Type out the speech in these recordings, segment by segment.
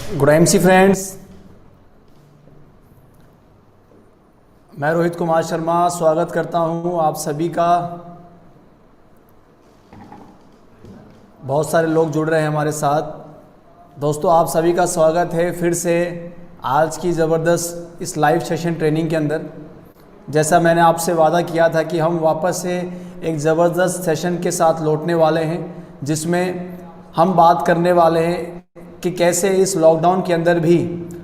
Good MC friends, मैं रोहित कुमार शर्मा स्वागत करता हूं आप सभी का। बहुत सारे लोग जुड़ रहे हैं हमारे साथ। दोस्तों, आप सभी का स्वागत है फिर से आज की ज़बरदस्त इस लाइव सेशन ट्रेनिंग के अंदर। जैसा मैंने आपसे वादा किया था कि हम वापस से एक ज़बरदस्त सेशन के साथ लौटने वाले हैं, जिसमें हम बात करने वाले हैं कि कैसे इस लॉकडाउन के अंदर भी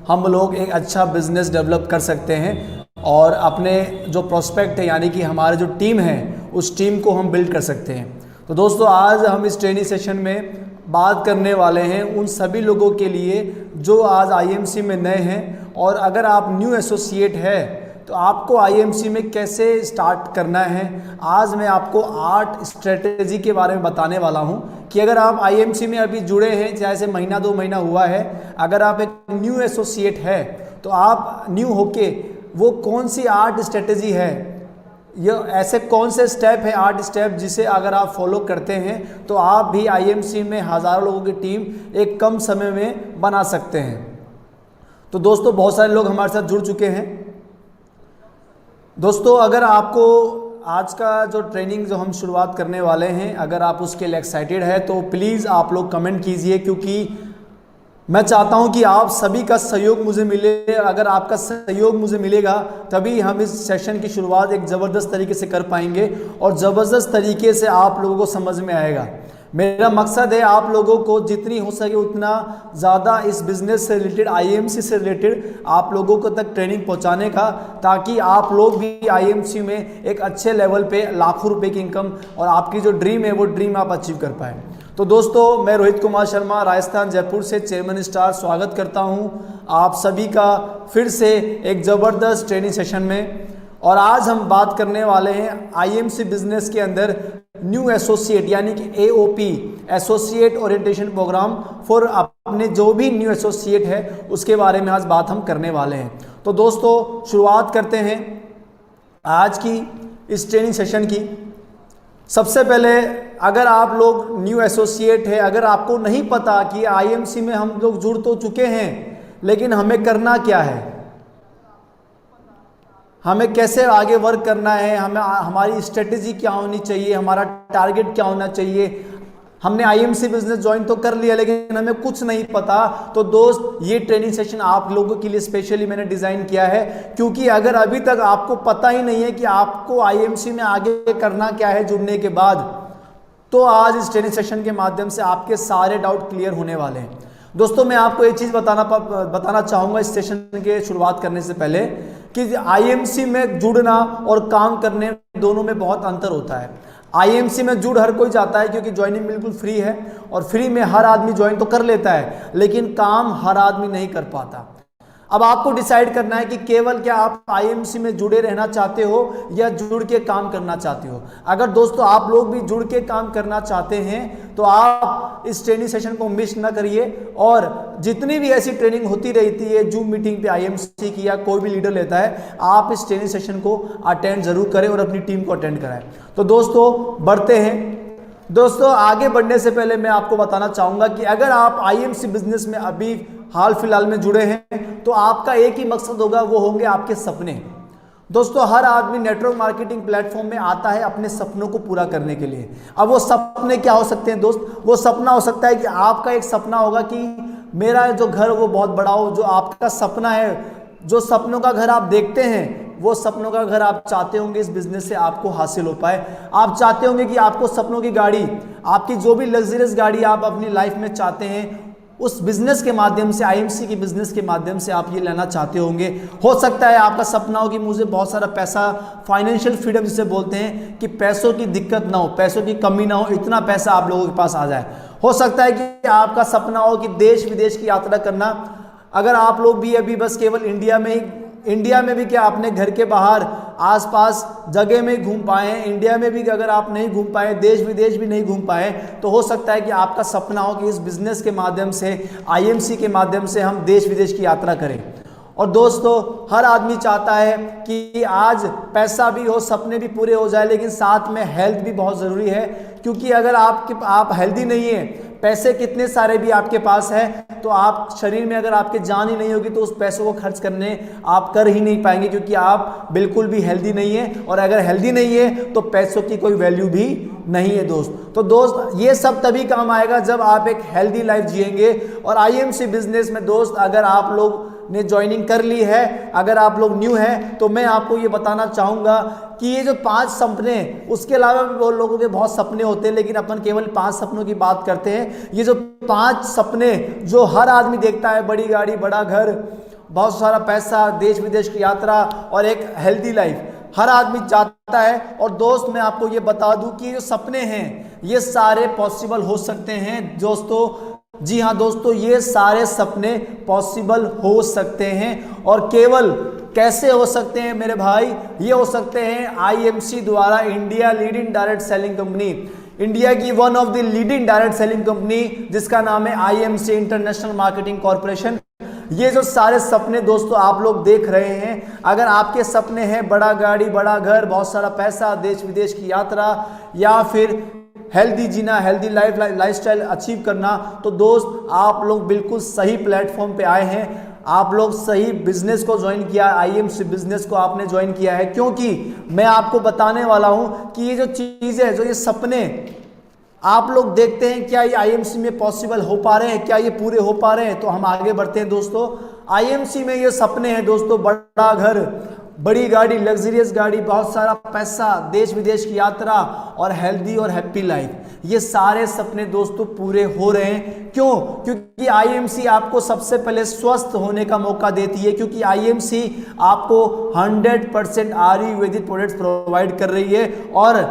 हम लोग एक अच्छा बिजनेस डेवलप कर सकते हैं और अपने जो प्रोस्पेक्ट है यानी कि हमारे जो टीम है उस टीम को हम बिल्ड कर सकते हैं। तो दोस्तों, आज हम इस ट्रेनिंग सेशन में बात करने वाले हैं उन सभी लोगों के लिए जो आज आईएमसी में नए हैं, और अगर आप न्यू एसोसिएट है तो आपको आईएमसी में कैसे स्टार्ट करना है। आज मैं आपको 8 स्ट्रेटेजी के बारे में बताने वाला हूं कि अगर आप आईएमसी में अभी जुड़े हैं, चाहे से महीना 2 महीना हुआ है, अगर आप एक न्यू एसोसिएट है तो आप न्यू होके वो कौन सी 8 स्ट्रेटेजी है, ये ऐसे कौन से स्टेप है, 8 स्टेप जिसे अगर आप फॉलो करते हैं तो आप भी आईएमसी में हज़ारों लोगों की टीम एक कम समय में बना सकते हैं। तो दोस्तों, बहुत सारे लोग हमारे साथ जुड़ चुके हैं। दोस्तों, अगर आपको आज का जो ट्रेनिंग जो हम शुरुआत करने वाले हैं, अगर आप उसके लिए एक्साइटेड है तो प्लीज़ आप लोग कमेंट कीजिए, क्योंकि मैं चाहता हूं कि आप सभी का सहयोग मुझे मिले। अगर आपका सहयोग मुझे मिलेगा तभी हम इस सेशन की शुरुआत एक ज़बरदस्त तरीके से कर पाएंगे और ज़बरदस्त तरीके से आप लोगों को समझ में आएगा। मेरा मकसद है आप लोगों को जितनी हो सके उतना ज़्यादा इस बिज़नेस से रिलेटेड, आईएमसी से रिलेटेड आप लोगों को तक ट्रेनिंग पहुंचाने का, ताकि आप लोग भी आईएमसी में एक अच्छे लेवल पे लाखों रुपए की इनकम और आपकी जो ड्रीम है वो ड्रीम आप अचीव कर पाएँ। तो दोस्तों, मैं रोहित कुमार शर्मा राजस्थान जयपुर से चेयरमैन स्टार स्वागत करता हूं आप सभी का फिर से एक ज़बरदस्त ट्रेनिंग सेशन में। और आज हम बात करने वाले हैं आईएमसी बिजनेस के अंदर न्यू एसोसिएट यानी कि AOP, associate orientation programme for अपने जो भी न्यू एसोसिएट है उसके बारे में आज बात हम करने वाले हैं। तो दोस्तों, शुरुआत करते हैं आज की इस ट्रेनिंग सेशन की। सबसे पहले, अगर आप लोग न्यू एसोसिएट है, अगर आपको नहीं पता कि आईएमसी में हम लोग जुड़ तो चुके हैं लेकिन हमें करना क्या है, हमें कैसे आगे वर्क करना है, हमें हमारी स्ट्रेटेजी क्या होनी चाहिए, हमारा टारगेट क्या होना चाहिए, हमने आईएमसी बिजनेस ज्वाइन तो कर लिया लेकिन हमें कुछ नहीं पता, तो दोस्त ये ट्रेनिंग सेशन आप लोगों के लिए स्पेशली मैंने डिज़ाइन किया है। क्योंकि अगर अभी तक आपको पता ही नहीं है कि आपको आईएमसी में आगे करना क्या है जुड़ने के बाद, तो आज इस ट्रेनिंग सेशन के माध्यम से आपके सारे डाउट क्लियर होने वाले हैं। दोस्तों, मैं आपको एक चीज़ बताना चाहूँगा इस सेशन के शुरुआत करने से पहले कि आईएमसी में जुड़ना और काम करने दोनों में बहुत अंतर होता है। आईएमसी में जुड़ हर कोई जाता है क्योंकि ज्वाइनिंग बिल्कुल फ्री है और फ्री में हर आदमी ज्वाइन तो कर लेता है, लेकिन काम हर आदमी नहीं कर पाता। अब आपको डिसाइड करना है कि केवल क्या आप आईएमसी में जुड़े रहना चाहते हो या जुड़ के काम करना चाहते हो। अगर दोस्तों आप लोग भी जुड़ के काम करना चाहते हैं तो आप इस ट्रेनिंग सेशन को मिस ना करिए, और जितनी भी ऐसी ट्रेनिंग होती रहती है जूम मीटिंग पे आईएमसी की या कोई भी लीडर लेता है, आप इस ट्रेनिंग सेशन को अटेंड जरूर करें और अपनी टीम को अटेंड कराएं। तो दोस्तों, बढ़ते हैं। दोस्तों, आगे बढ़ने से पहले मैं आपको बताना चाहूँगा कि अगर आप आईएमसी बिजनेस में अभी हाल फिलहाल में जुड़े हैं तो आपका एक ही मकसद होगा, वो होंगे आपके सपने। दोस्तों, हर आदमी नेटवर्क मार्केटिंग प्लेटफॉर्म में आता है अपने सपनों को पूरा करने के लिए। अब वो सपने क्या हो सकते हैं दोस्त? वो सपना हो सकता है कि आपका एक सपना होगा कि मेरा जो घर वो बहुत बड़ा हो। जो आपका सपना है, जो सपनों का घर आप देखते हैं, वो सपनों का घर आप चाहते होंगे इस बिजनेस से आपको हासिल हो पाए। आप चाहते होंगे कि आपको सपनों की गाड़ी, आपकी जो भी लग्जरियस गाड़ी आप अपनी लाइफ में चाहते हैं, उस बिजनेस के माध्यम से, आईएमसी की बिजनेस के माध्यम से आप ये लेना चाहते होंगे। हो सकता है आपका सपना हो कि मुझे बहुत सारा पैसा, फाइनेंशियल फ्रीडम जिसे बोलते हैं, कि पैसों की दिक्कत ना हो, पैसों की कमी ना हो, इतना पैसा आप लोगों के पास आ जाए। हो सकता है कि आपका सपना हो कि देश विदेश की यात्रा करना। अगर आप लोग भी अभी बस केवल इंडिया में भी क्या अपने घर के बाहर आसपास जगह में घूम पाए हैं, इंडिया में भी अगर आप नहीं घूम पाए, देश विदेश भी नहीं घूम पाए, तो हो सकता है कि आपका सपना हो कि इस बिजनेस के माध्यम से, आईएमसी के माध्यम से हम देश विदेश की यात्रा करें। और दोस्तों हर आदमी चाहता है कि आज पैसा भी हो, सपने भी पूरे हो जाए, लेकिन साथ में हेल्थ भी बहुत ज़रूरी है। क्योंकि अगर आप हेल्दी नहीं है, पैसे कितने सारे भी आपके पास है, तो आप शरीर में अगर आपके जान ही नहीं होगी तो उस पैसों को खर्च करने आप कर ही नहीं पाएंगे, क्योंकि आप बिल्कुल भी हेल्दी नहीं है। और अगर हेल्दी नहीं है तो पैसों की कोई वैल्यू भी नहीं है दोस्त। तो दोस्त ये सब तभी काम आएगा जब आप एक हेल्दी लाइफ जिएंगे। और आईएमसी बिजनेस में दोस्त अगर आप लोग ने ज्वाइनिंग कर ली है, अगर आप लोग न्यू हैं, तो मैं आपको ये बताना चाहूँगा कि ये जो 5 सपने, उसके अलावा भी बहुत लोगों के बहुत सपने होते हैं, लेकिन अपन केवल 5 सपनों की बात करते हैं। ये जो 5 सपने जो हर आदमी देखता है, बड़ी गाड़ी, बड़ा घर, बहुत सारा पैसा, देश विदेश की यात्रा और एक हेल्दी लाइफ, हर आदमी चाहता है। और दोस्त मैं आपको ये बता दूं कि ये जो सपने हैं ये सारे पॉसिबल हो सकते हैं दोस्तों। जी हाँ दोस्तों, ये सारे सपने पॉसिबल हो सकते हैं। और केवल कैसे हो सकते हैं मेरे भाई? ये हो सकते हैं आईएमसी द्वारा, India leading direct selling company, India की one of the leading direct selling company जिसका नाम है आईएमसी इंटरनेशनल मार्केटिंग कॉर्पोरेशन। ये जो सारे सपने दोस्तों आप लोग देख रहे हैं, अगर आपके सपने हैं बड़ा गाड़ी, बड़ा घर, बहुत सारा पैसा, देश विदेश की यात्रा, या फिर हेल्दी जीना, हेल्दी लाइफस्टाइल अचीव करना, तो दोस्त आप लोग बिल्कुल सही प्लेटफॉर्म पे आए हैं। आप लोग सही बिजनेस को ज्वाइन किया, आईएमसी बिजनेस को आपने ज्वाइन किया है। क्योंकि मैं आपको बताने वाला हूं कि ये जो चीज़ें, जो ये सपने आप लोग देखते हैं, क्या ये आईएमसी में पॉसिबल हो पा रहे हैं, क्या ये पूरे हो पा रहे हैं? तो हम आगे बढ़ते हैं दोस्तों। आईएमसी में ये सपने हैं दोस्तों, बड़ा घर, बड़ी गाड़ी, लग्जरियस गाड़ी, बहुत सारा पैसा, देश विदेश की यात्रा और हेल्दी और हैप्पी लाइफ, ये सारे सपने दोस्तों पूरे हो रहे हैं। क्यों? क्योंकि आईएमसी आपको सबसे पहले स्वस्थ होने का मौका देती है, क्योंकि आईएमसी आपको 100% आयुर्वेदिक प्रोडक्ट्स प्रोवाइड कर रही है। और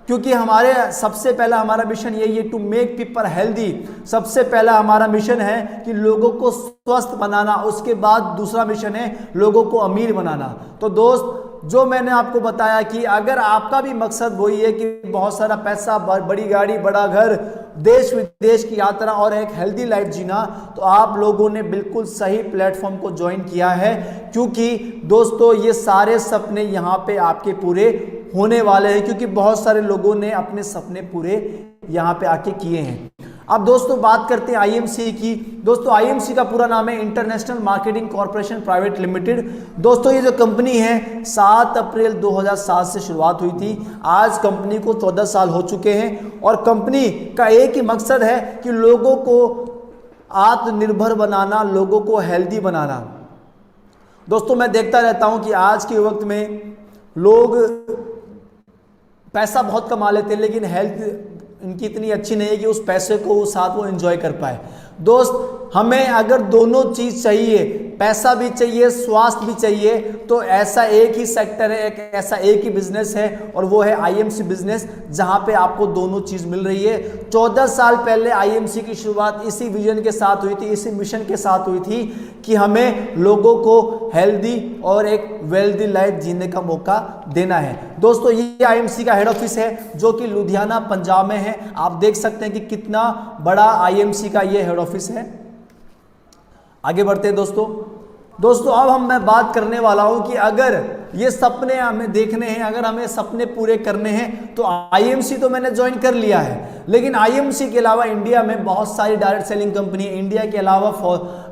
क्योंकि हमारे सबसे पहला हमारा मिशन यही है, टू मेक पीपल हेल्दी। सबसे पहला हमारा मिशन है कि लोगों को स्वस्थ बनाना, उसके बाद दूसरा मिशन है लोगों को अमीर बनाना। तो दोस्त जो मैंने आपको बताया कि अगर आपका भी मकसद वही है कि बहुत सारा पैसा, बड़ी गाड़ी, बड़ा घर, देश विदेश की यात्रा और एक हेल्दी लाइफ जीना, तो आप लोगों ने बिल्कुल सही प्लेटफॉर्म को ज्वाइन किया है। क्योंकि दोस्तों ये सारे सपने यहाँ पे आपके पूरे होने वाले हैं, क्योंकि बहुत सारे लोगों ने अपने सपने पूरे यहाँ पे आके किए हैं। अब दोस्तों बात करते हैं आईएमसी की। दोस्तों आईएमसी का पूरा नाम है international marketing corporation private limited. दोस्तों ये जो कंपनी है 7 अप्रैल 2007 से शुरुआत हुई थी। आज कंपनी को 14 साल हो चुके हैं और कंपनी का एक ही मकसद है कि लोगों को आत्मनिर्भर बनाना, लोगों को हेल्दी बनाना। दोस्तों मैं देखता रहता हूं कि आज के वक्त में लोग पैसा बहुत कमा लेते हैं, लेकिन हेल्थ इनकी इतनी अच्छी नहीं है कि उस पैसे को उस साथ वो एंजॉय कर पाए। दोस्त हमें अगर दोनों चीज़ चाहिए, पैसा भी चाहिए, स्वास्थ्य भी चाहिए, तो ऐसा एक ही सेक्टर है, ऐसा एक ही बिजनेस है और वो है आईएमसी बिजनेस, जहां पे आपको दोनों चीज़ मिल रही है। 14 साल पहले आईएमसी की शुरुआत इसी विजन के साथ हुई थी, इसी मिशन के साथ हुई थी कि हमें लोगों को हेल्दी और एक वेल्दी लाइफ जीने का मौका देना है। दोस्तों ये आईएमसी का हेड ऑफिस है जो कि लुधियाना पंजाब में है। आप देख सकते हैं कि कितना बड़ा आईएमसी का ये हेड ऑफिस है। आगे बढ़ते हैं दोस्तों अब मैं बात करने वाला हूं कि अगर ये सपने हमें देखने हैं, अगर हमें सपने पूरे करने हैं, तो आईएमसी तो मैंने ज्वाइन कर लिया है, लेकिन आईएमसी के अलावा इंडिया में बहुत सारी डायरेक्ट सेलिंग कंपनी है। इंडिया के अलावा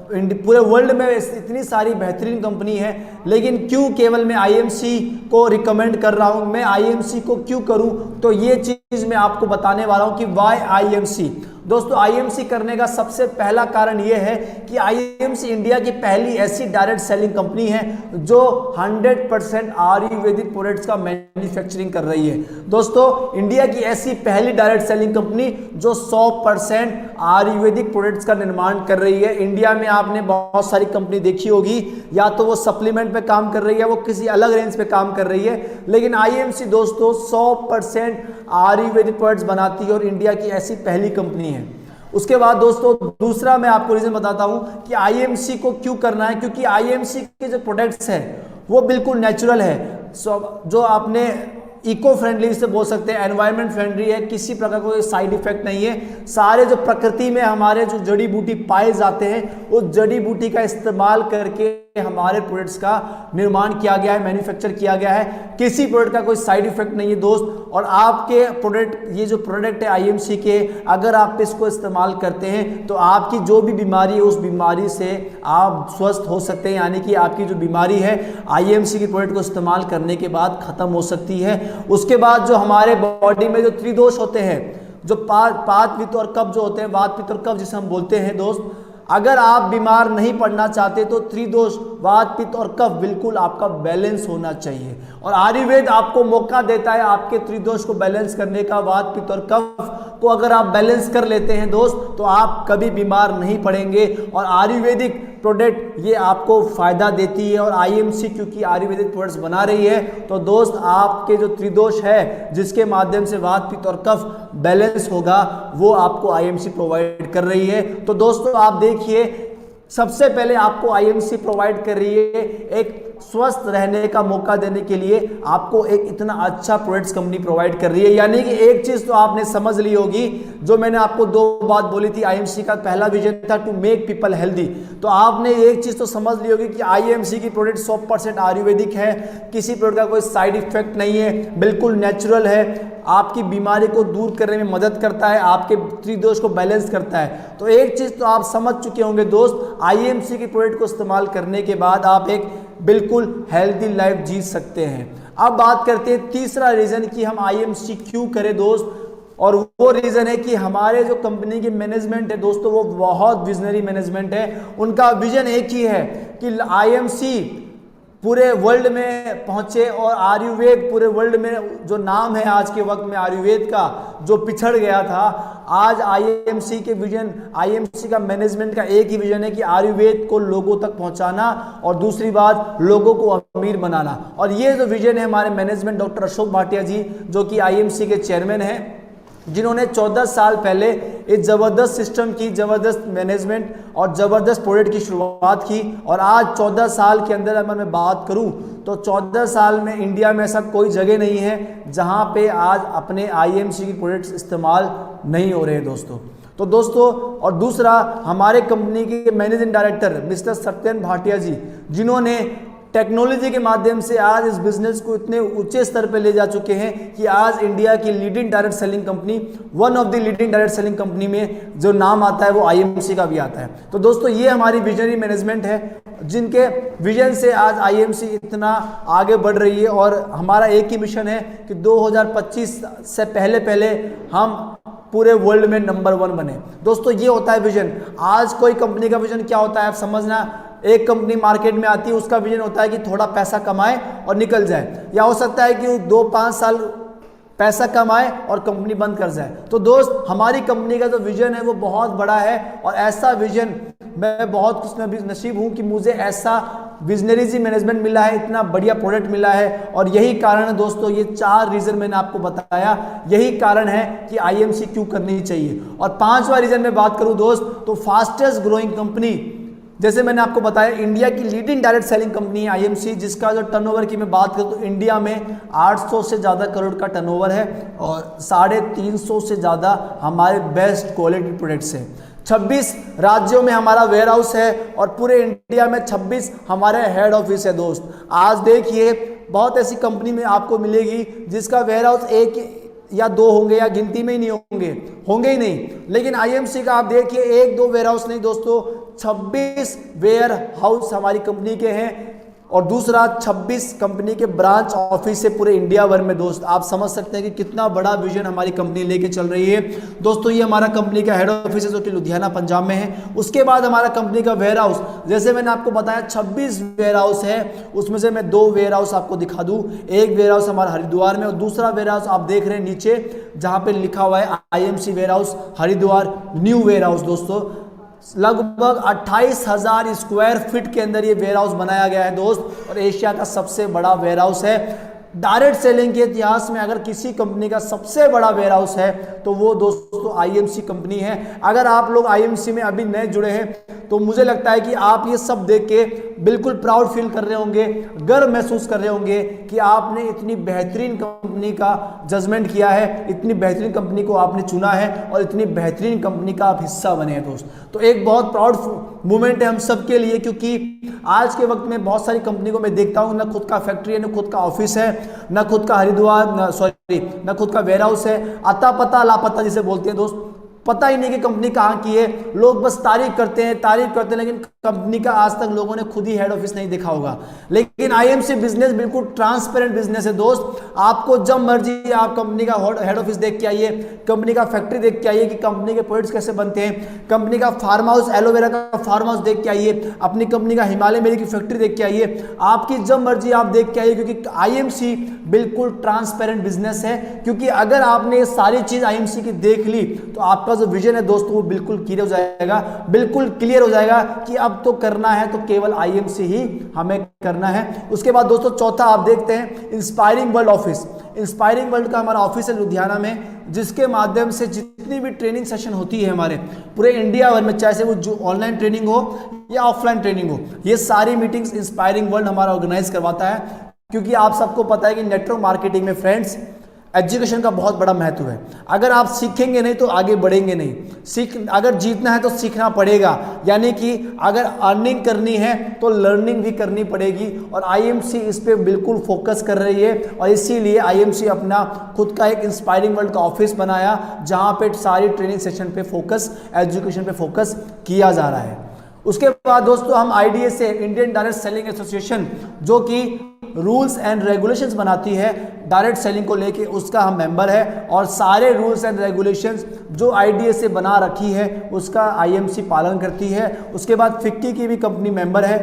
पूरे वर्ल्ड में इतनी सारी बेहतरीन कंपनी है, लेकिन क्यों केवल मैं आईएमसी को रिकमेंड कर रहा हूं, मैं आईएमसी को क्यों करूं? तो ये चीज मैं आपको बताने वाला हूं कि वाई आईएमसी। दोस्तों आईएमसी करने का सबसे पहला कारण यह है कि आईएमसी इंडिया की पहली ऐसी डायरेक्ट सेलिंग कंपनी है जो 100% आयुर्वेदिक प्रोडक्ट्स का मैन्युफैक्चरिंग कर रही है। दोस्तों इंडिया की ऐसी पहली डायरेक्ट सेलिंग कंपनी जो 100% आयुर्वेदिक प्रोडक्ट्स का निर्माण कर रही है। इंडिया में आपने बहुत सारी कंपनी देखी होगी, या तो वो सप्लीमेंट पे काम कर रही है, वो किसी अलग रेंज पे काम कर रही है, लेकिन आईएमसी दोस्तों 100% आयुर्वेदिक प्रोडक्ट्स बनाती है और इंडिया की ऐसी पहली कंपनी है। उसके बाद दोस्तों दूसरा मैं आपको रीजन बताता हूं कि आईएमसी को क्यों करना है, क्योंकि आईएमसी के जो प्रोडक्ट्स हैं वो बिल्कुल नेचुरल है। जो आपने इको फ्रेंडली से बोल सकते हैं, एनवायरनमेंट फ्रेंडली है, किसी प्रकार का कोई साइड इफेक्ट नहीं है। सारे जो प्रकृति में हमारे जो जड़ी बूटी पाए जाते हैं उस जड़ी बूटी का इस्तेमाल करके हमारे प्रोडक्ट्स का निर्माण किया गया है, मैन्युफैक्चर किया गया है। किसी प्रोडक्ट का कोई साइड इफेक्ट नहीं है दोस्त। और आपके प्रोडक्ट, ये जो प्रोडक्ट है आईएमसी के, अगर आप इसको इस्तेमाल करते हैं तो आपकी जो भी बीमारी है उस बीमारी से आप स्वस्थ हो सकते हैं। यानी कि आपकी जो बीमारी है आईएमसी के प्रोडक्ट को इस्तेमाल करने के बाद खत्म हो सकती है। उसके बाद जो हमारे बॉडी में जो त्रिदोष होते हैं, जो पात पित्त और कब्ज जो होते हैं, वात पित्त और कब्ज जिसे हम बोलते हैं दोस्त, अगर आप बीमार नहीं पड़ना चाहते तो त्रिदोष वात पित्त और कफ बिल्कुल आपका बैलेंस होना चाहिए। और आयुर्वेद आपको मौका देता है आपके त्रिदोष को बैलेंस करने का। वात पित्त और कफ को अगर आप बैलेंस कर लेते हैं दोस्त तो आप कभी बीमार नहीं पड़ेंगे। और आयुर्वेदिक प्रोडक्ट ये आपको फायदा देती है। और आईएमसी क्योंकि आयुर्वेदिक प्रोडक्ट्स बना रही है तो दोस्त आपके जो त्रिदोष है जिसके माध्यम से वात पित्त और कफ बैलेंस होगा वो आपको आईएमसी प्रोवाइड कर रही है। तो दोस्तों आप देखिए, सबसे पहले आपको आईएमसी प्रोवाइड कर रही है एक स्वस्थ रहने का मौका देने के लिए, आपको एक इतना अच्छा प्रोडक्ट्स कंपनी प्रोवाइड कर रही है। यानी कि एक चीज तो आपने समझ ली होगी, जो मैंने आपको दो बात बोली थी। आईएमसी का पहला विजन था टू मेक पीपल हेल्दी, तो आपने एक चीज तो समझ ली होगी कि आईएमसी की प्रोडक्ट 100% आयुर्वेदिक है, किसी प्रोडक्ट का कोई साइड इफेक्ट नहीं है, बिल्कुल नेचुरल है, आपकी बीमारी को दूर करने में मदद करता है, आपके त्रिदोष को बैलेंस करता है। तो एक चीज तो आप समझ चुके होंगे दोस्त, आईएमसी की प्रोडक्ट को इस्तेमाल करने के बाद आप एक बिल्कुल हेल्दी लाइफ जी सकते हैं। अब बात करते हैं तीसरा रीजन कि हम आईएमसी क्यों करें दोस्त, और वो रीजन है कि हमारे जो कंपनी की मैनेजमेंट है दोस्तों वो बहुत विजनरी मैनेजमेंट है। उनका विजन एक ही है कि आईएमसी पूरे वर्ल्ड में पहुंचे और आयुर्वेद पूरे वर्ल्ड में जो नाम है आज के वक्त में आयुर्वेद का जो पिछड़ गया था, आज आईएमसी के विजन, आईएमसी का मैनेजमेंट का एक ही विजन है कि आयुर्वेद को लोगों तक पहुंचाना और दूसरी बात लोगों को अमीर बनाना। और ये जो विजन है हमारे मैनेजमेंट डॉक्टर अशोक भाटिया जी जो कि आईएमसी के चेयरमैन हैं, जिन्होंने 14 साल पहले एक ज़बरदस्त सिस्टम की, ज़बरदस्त मैनेजमेंट और ज़बरदस्त प्रोडक्ट की शुरुआत की। और आज 14 साल के अंदर अगर मैं बात करूं तो 14 साल में इंडिया में ऐसा कोई जगह नहीं है जहां पे आज अपने आईएमसी की प्रोडक्ट्स इस्तेमाल नहीं हो रहे हैं दोस्तों। तो दोस्तों और दूसरा, हमारे कंपनी के managing director mister Satyan Bhatia ji, जिन्होंने टेक्नोलॉजी के माध्यम से आज इस बिजनेस को इतने ऊंचे स्तर पर ले जा चुके हैं कि आज इंडिया की leading direct selling company, one of the leading direct selling company में जो नाम आता है वो आईएमसी का भी आता है। तो दोस्तों ये हमारी विजनरी मैनेजमेंट है जिनके विजन से आज आईएमसी इतना आगे बढ़ रही है। और हमारा एक ही मिशन है कि 2025 से पहले हम पूरे वर्ल्ड में नंबर 1 बने। दोस्तों ये होता है विजन। आज कोई कंपनी का विजन क्या होता है आप समझना, एक कंपनी मार्केट में आती है उसका विजन होता है कि थोड़ा पैसा कमाए और निकल जाए, या हो सकता है कि 2-5 साल पैसा कमाए और कंपनी बंद कर जाए। तो दोस्त हमारी कंपनी का जो विजन है वो बहुत बड़ा है और ऐसा विजन मैं बहुत खुश नसीब हूँ कि मुझे ऐसा विजनरीजी मैनेजमेंट मिला है, इतना बढ़िया प्रोडक्ट मिला है। और यही कारण है दोस्तों, ये 4 रीजन मैंने आपको बताया, यही कारण है कि आईएमसी क्यों करनी चाहिए। और 5वां रीजन में बात करूं दोस्त तो फास्टेस्ट ग्रोइंग कंपनी, जैसे मैंने आपको बताया इंडिया की लीडिंग डायरेक्ट सेलिंग कंपनी है आईएमसी, जिसका जो टर्नओवर की मैं बात करूं तो इंडिया में 800 से ज़्यादा करोड़ का टर्नओवर है और 350 से ज़्यादा हमारे बेस्ट क्वालिटी प्रोडक्ट्स हैं। 26 राज्यों में हमारा वेयर हाउस है और पूरे इंडिया में 26 हमारे हेड ऑफिस है दोस्त। आज देखिए बहुत ऐसी कंपनी में आपको मिलेगी जिसका वेयर हाउस 1 या 2 होंगे या गिनती में ही नहीं होंगे ही नहीं, लेकिन आईएमसी का आप देखिए 1-2 वेयर हाउस नहीं दोस्तों, 26 वेयर हाउस हमारी कंपनी के हैं और दूसरा 26 कंपनी के ब्रांच ऑफिस है पूरे इंडिया भर में। दोस्त आप समझ सकते हैं कि कितना बड़ा विजन हमारी कंपनी लेके चल रही है। दोस्तों ये हमारा कंपनी का हेड ऑफिस है जो कि लुधियाना पंजाब में है। उसके बाद हमारा कंपनी का वेयर हाउस, जैसे मैंने आपको बताया 26 वेयर हाउस है, उसमें से मैं 2 वेयर हाउस आपको दिखा दूं। एक वेयर हाउस हमारा हरिद्वार में और दूसरा वेयर हाउस आप देख रहे हैं नीचे जहां पे लिखा हुआ है IMC warehouse Haridwar new warehouse. दोस्तों लगभग 28,000 स्क्वायर फीट के अंदर ये वेयर हाउस बनाया गया है दोस्त और एशिया का सबसे बड़ा वेयर हाउस है। डायरेक्ट सेलिंग के इतिहास में अगर किसी कंपनी का सबसे बड़ा वेयर हाउस है तो वो दोस्तों आईएमसी कंपनी है। अगर आप लोग आईएमसी में अभी नए जुड़े हैं तो मुझे लगता है कि आप ये सब देख के बिल्कुल प्राउड फील कर रहे होंगे, गर्व महसूस कर रहे होंगे कि आपने इतनी बेहतरीन कंपनी का जजमेंट किया है, इतनी बेहतरीन कंपनी को आपने चुना है और इतनी बेहतरीन कंपनी का आप हिस्सा बने हैं दोस्त। तो एक बहुत प्राउड मूवमेंट है हम सबके लिए, क्योंकि आज के वक्त में बहुत सारी कंपनी को मैं देखता हूँ ना खुद का फैक्ट्री है, ना खुद का ऑफिस है, ना खुद का हरिद्वार ना खुद का वेयर हाउस है, अता पता लापता जिसे बोलते हैं दोस्त, पता ही नहीं कि कंपनी कहाँ की है। लोग बस तारीफ करते हैं लेकिन कंपनी का आज तक लोगों ने खुद ही हेड ऑफिस नहीं देखा होगा। लेकिन आईएमसी बिजनेस बिल्कुल ट्रांसपेरेंट बिजनेस है दोस्त। आपको जब मर्जी आप कंपनी का हेड ऑफिस देख के आइए, कंपनी का फैक्ट्री देख के आइए कि कंपनी के प्रोडक्ट्स कैसे बनते हैं, कंपनी का फार्म हाउस, एलोवेरा का फार्म हाउस देख के आइए, अपनी कंपनी का हिमालय मेरी की फैक्ट्री देख के आइए, आपकी जब मर्जी आप देख के आइए, क्योंकि आईएमसी बिल्कुल ट्रांसपेरेंट बिजनेस है। क्योंकि अगर आपने ये सारी चीज आईएमसी की देख ली तो आपका जो विजन है दोस्तों वो बिल्कुल क्लियर हो जाएगा, बिल्कुल क्लियर हो जाएगा कि अब तो करना है तो केवल आईएमसी ही हमें करना है। उसके बाद दोस्तों चौथा आप देखते हैं inspiring world office. Inspiring world का हमारा ऑफिस है लुधियाना में, जिसके माध्यम से जितनी भी ट्रेनिंग सेशन होती है हमारे पूरे इंडिया भर में, चाहे वो जो ऑनलाइन ट्रेनिंग हो या ऑफलाइन ट्रेनिंग हो, ये सारी मीटिंग्स इंस्पायरिंग वर्ल्ड हमारा ऑर्गेनाइज करवाता है। क्योंकि आप सबको पता है कि नेटवर्क मार्केटिंग में फ्रेंड्स एजुकेशन का बहुत बड़ा महत्व है। अगर आप सीखेंगे नहीं तो आगे बढ़ेंगे नहीं। अगर जीतना है तो सीखना पड़ेगा, यानी कि अगर अर्निंग करनी है तो लर्निंग भी करनी पड़ेगी। और आईएमसी इस पे बिल्कुल फोकस कर रही है, और इसीलिए आईएमसी अपना खुद का एक इंस्पायरिंग वर्ल्ड का ऑफिस बनाया, जहां पे सारी ट्रेनिंग सेशन पे फोकस, एजुकेशन पे फोकस किया जा रहा है। उसके बाद दोस्तों हम आईडीए से, इंडियन डायरेक्ट सेलिंग एसोसिएशन, जो कि रूल्स एंड रेगुलेशंस बनाती है डायरेक्ट सेलिंग को लेके, उसका हम मेंबर है। और सारे रूल्स एंड रेगुलेशंस जो आईडीए से बना रखी है उसका आईएमसी पालन करती है। उसके बाद फिक्की की भी कंपनी मेंबर है।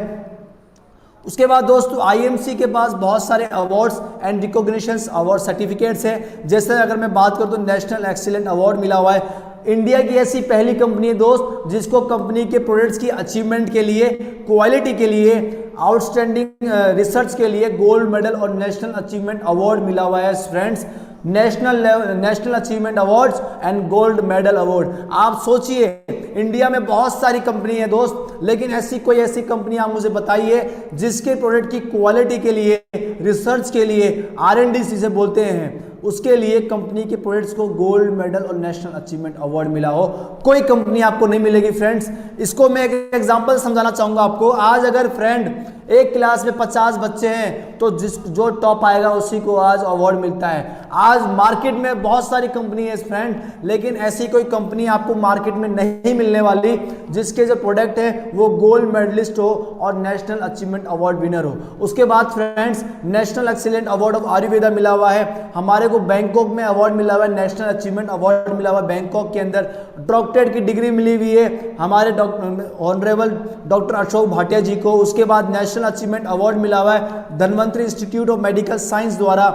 उसके बाद दोस्तों आईएमसी के पास बहुत सारे awards and recognitions, award certificates हैं। जैसे अगर मैं बात करूं तो नेशनल एक्सीलेंट अवार्ड मिला हुआ है। इंडिया की ऐसी पहली कंपनी है दोस्त जिसको कंपनी के प्रोडक्ट्स की अचीवमेंट के लिए, क्वालिटी के लिए, आउटस्टैंडिंग रिसर्च के लिए गोल्ड मेडल और नेशनल अचीवमेंट अवार्ड मिला हुआ है friends. National achievement awards and gold medal award. आप सोचिए इंडिया में बहुत सारी कंपनी है दोस्त, लेकिन ऐसी कंपनी आप मुझे बताइए जिसके प्रोडक्ट की क्वालिटी के लिए, रिसर्च के लिए, R&D जिसे बोलते हैं, उसके लिए कंपनी के प्रोडक्ट्स को गोल्ड मेडल और नेशनल अचीवमेंट अवार्ड मिला हो। कोई कंपनी आपको नहीं मिलेगी फ्रेंड्स। इसको मैं एक एग्जांपल समझाना चाहूंगा आपको। आज अगर फ्रेंड एक क्लास में 50 बच्चे हैं तो जो टॉप आएगा उसी को आज अवार्ड मिलता है। आज मार्केट में बहुत सारी कंपनी है फ्रेंड, लेकिन ऐसी कोई कंपनी आपको मार्केट में नहीं मिलने वाली जिसके जो प्रोडक्ट है वो गोल्ड मेडलिस्ट हो और नेशनल अचीवमेंट अवार्ड विनर हो। उसके बाद friends national excellent award of Ayurveda मिला हुआ है। हमारे को बैंकॉक में अवार्ड मिला हुआ है, नेशनल अचीवमेंट अवार्ड मिला हुआ है बैंकॉक के अंदर। डॉक्टरेट की डिग्री मिली हुई है हमारे ऑनरेबल डॉक्टर अशोक भाटिया जी को। उसके बाद नेशनल अचीवमेंट अवार्ड मिला हुआ है Dhanvantari institute of medical science द्वारा।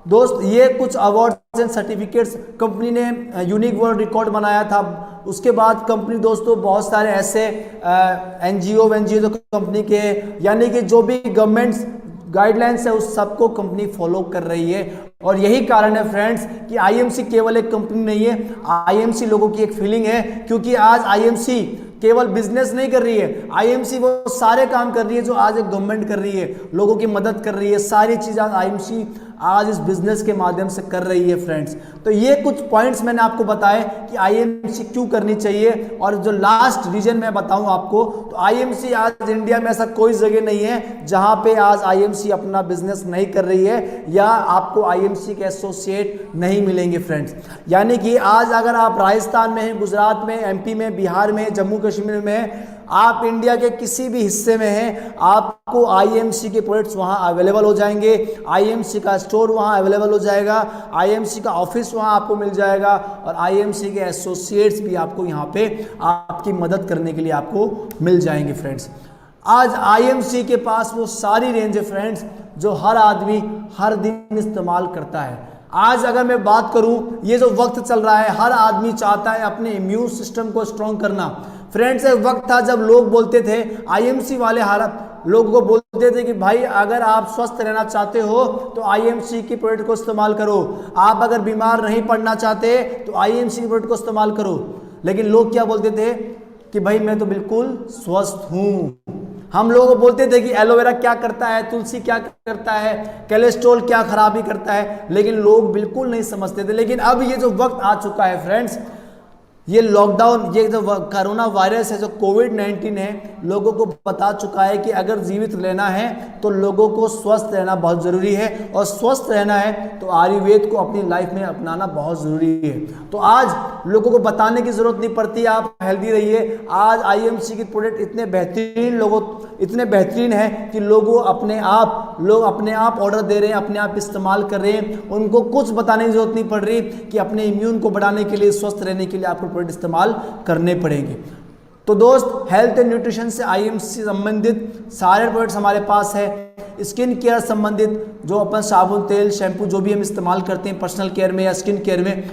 दोस्त ये कुछ अवार्ड्स एंड सर्टिफिकेट्स कंपनी ने यूनिक वर्ल्ड रिकॉर्ड बनाया था। उसके बाद कंपनी दोस्तों बहुत सारे ऐसे एनजीओ जो कंपनी के, यानी कि जो भी गवर्नमेंट्स गाइडलाइंस है उस सबको कंपनी फॉलो कर रही है। और यही कारण है फ्रेंड्स कि आईएमसी केवल एक कंपनी नहीं है, आईएमसी लोगों की एक फीलिंग है। क्योंकि आज आईएमसी केवल बिजनेस नहीं कर रही है, आईएमसी वो सारे काम कर रही है जो आज एक गवर्नमेंट कर रही है, लोगों की मदद कर रही है। सारी चीज़ आज आईएमसी आज इस बिजनेस के माध्यम से कर रही है फ्रेंड्स। तो ये कुछ पॉइंट्स मैंने आपको बताए कि आईएमसी क्यों करनी चाहिए। और जो लास्ट रीजन मैं बताऊं आपको, तो आईएमसी आज इंडिया में ऐसा कोई जगह नहीं है जहां पे आज आईएमसी अपना बिजनेस नहीं कर रही है या आपको आईएमसी के एसोसिएट नहीं मिलेंगे फ्रेंड्स। यानी कि आज अगर आप राजस्थान में हैं, गुजरात में, एमपी में, बिहार में, जम्मू कश्मीर में, आप इंडिया के किसी भी हिस्से में हैं, आपको आईएमसी के प्रोडक्ट्स वहां अवेलेबल हो जाएंगे, आईएमसी का स्टोर वहां अवेलेबल हो जाएगा, आईएमसी का ऑफिस वहां आपको मिल जाएगा, और आईएमसी के एसोसिएट्स भी आपको यहां पे आपकी मदद करने के लिए आपको मिल जाएंगे फ्रेंड्स। आज आईएमसी के पास वो सारी रेंज है फ्रेंड्स जो हर आदमी हर दिन इस्तेमाल करता है। आज अगर मैं बात करूं, ये जो वक्त चल रहा है, हर आदमी चाहता है अपने इम्यून सिस्टम को स्ट्रॉन्ग करना। फ्रेंड्स एक वक्त था जब लोग बोलते थे, आईएमसी वाले लोगों को बोलते थे कि भाई अगर आप स्वस्थ रहना चाहते हो तो आईएमसी की प्रोडक्ट को इस्तेमाल करो, आप अगर बीमार नहीं पड़ना चाहते तो आईएमसी की प्रोडक्ट को इस्तेमाल करो। लेकिन लोग क्या बोलते थे कि भाई मैं तो बिल्कुल स्वस्थ हूं। हम लोग बोलते थे कि एलोवेरा क्या करता है, तुलसी क्या करता है, कोलेस्ट्रॉल क्या खराबी करता है, लेकिन लोग बिल्कुल नहीं समझते थे। लेकिन अब ये जो वक्त आ चुका है फ्रेंड्स, ये लॉकडाउन, ये जो कोरोना वायरस है, जो कोविड-19 है, लोगों को बता चुका है कि अगर जीवित रहना है तो लोगों को स्वस्थ रहना बहुत ज़रूरी है, और स्वस्थ रहना है तो आयुर्वेद को अपनी लाइफ में अपनाना बहुत ज़रूरी है। तो आज लोगों को बताने की ज़रूरत नहीं पड़ती, आप हेल्दी रहिए। आज आईएमसी की प्रोडक्ट इतने बेहतरीन है कि लोग अपने आप ऑर्डर दे रहे हैं, अपने आप इस्तेमाल कर रहे हैं, उनको कुछ बताने की जरूरत नहीं पड़ रही कि अपने इम्यून को बढ़ाने के लिए, स्वस्थ रहने के लिए आपको प्रोडक्ट इस्तेमाल करने पड़ेंगे। तो दोस्त, हेल्थ एंड न्यूट्रिशन से आईएमसी संबंधित सारे प्रोडक्ट्स हमारे पास है। स्किन केयर संबंधित जो अपन साबुन, तेल, शैम्पू जो भी हम इस्तेमाल करते हैं पर्सनल केयर में या स्किन केयर में,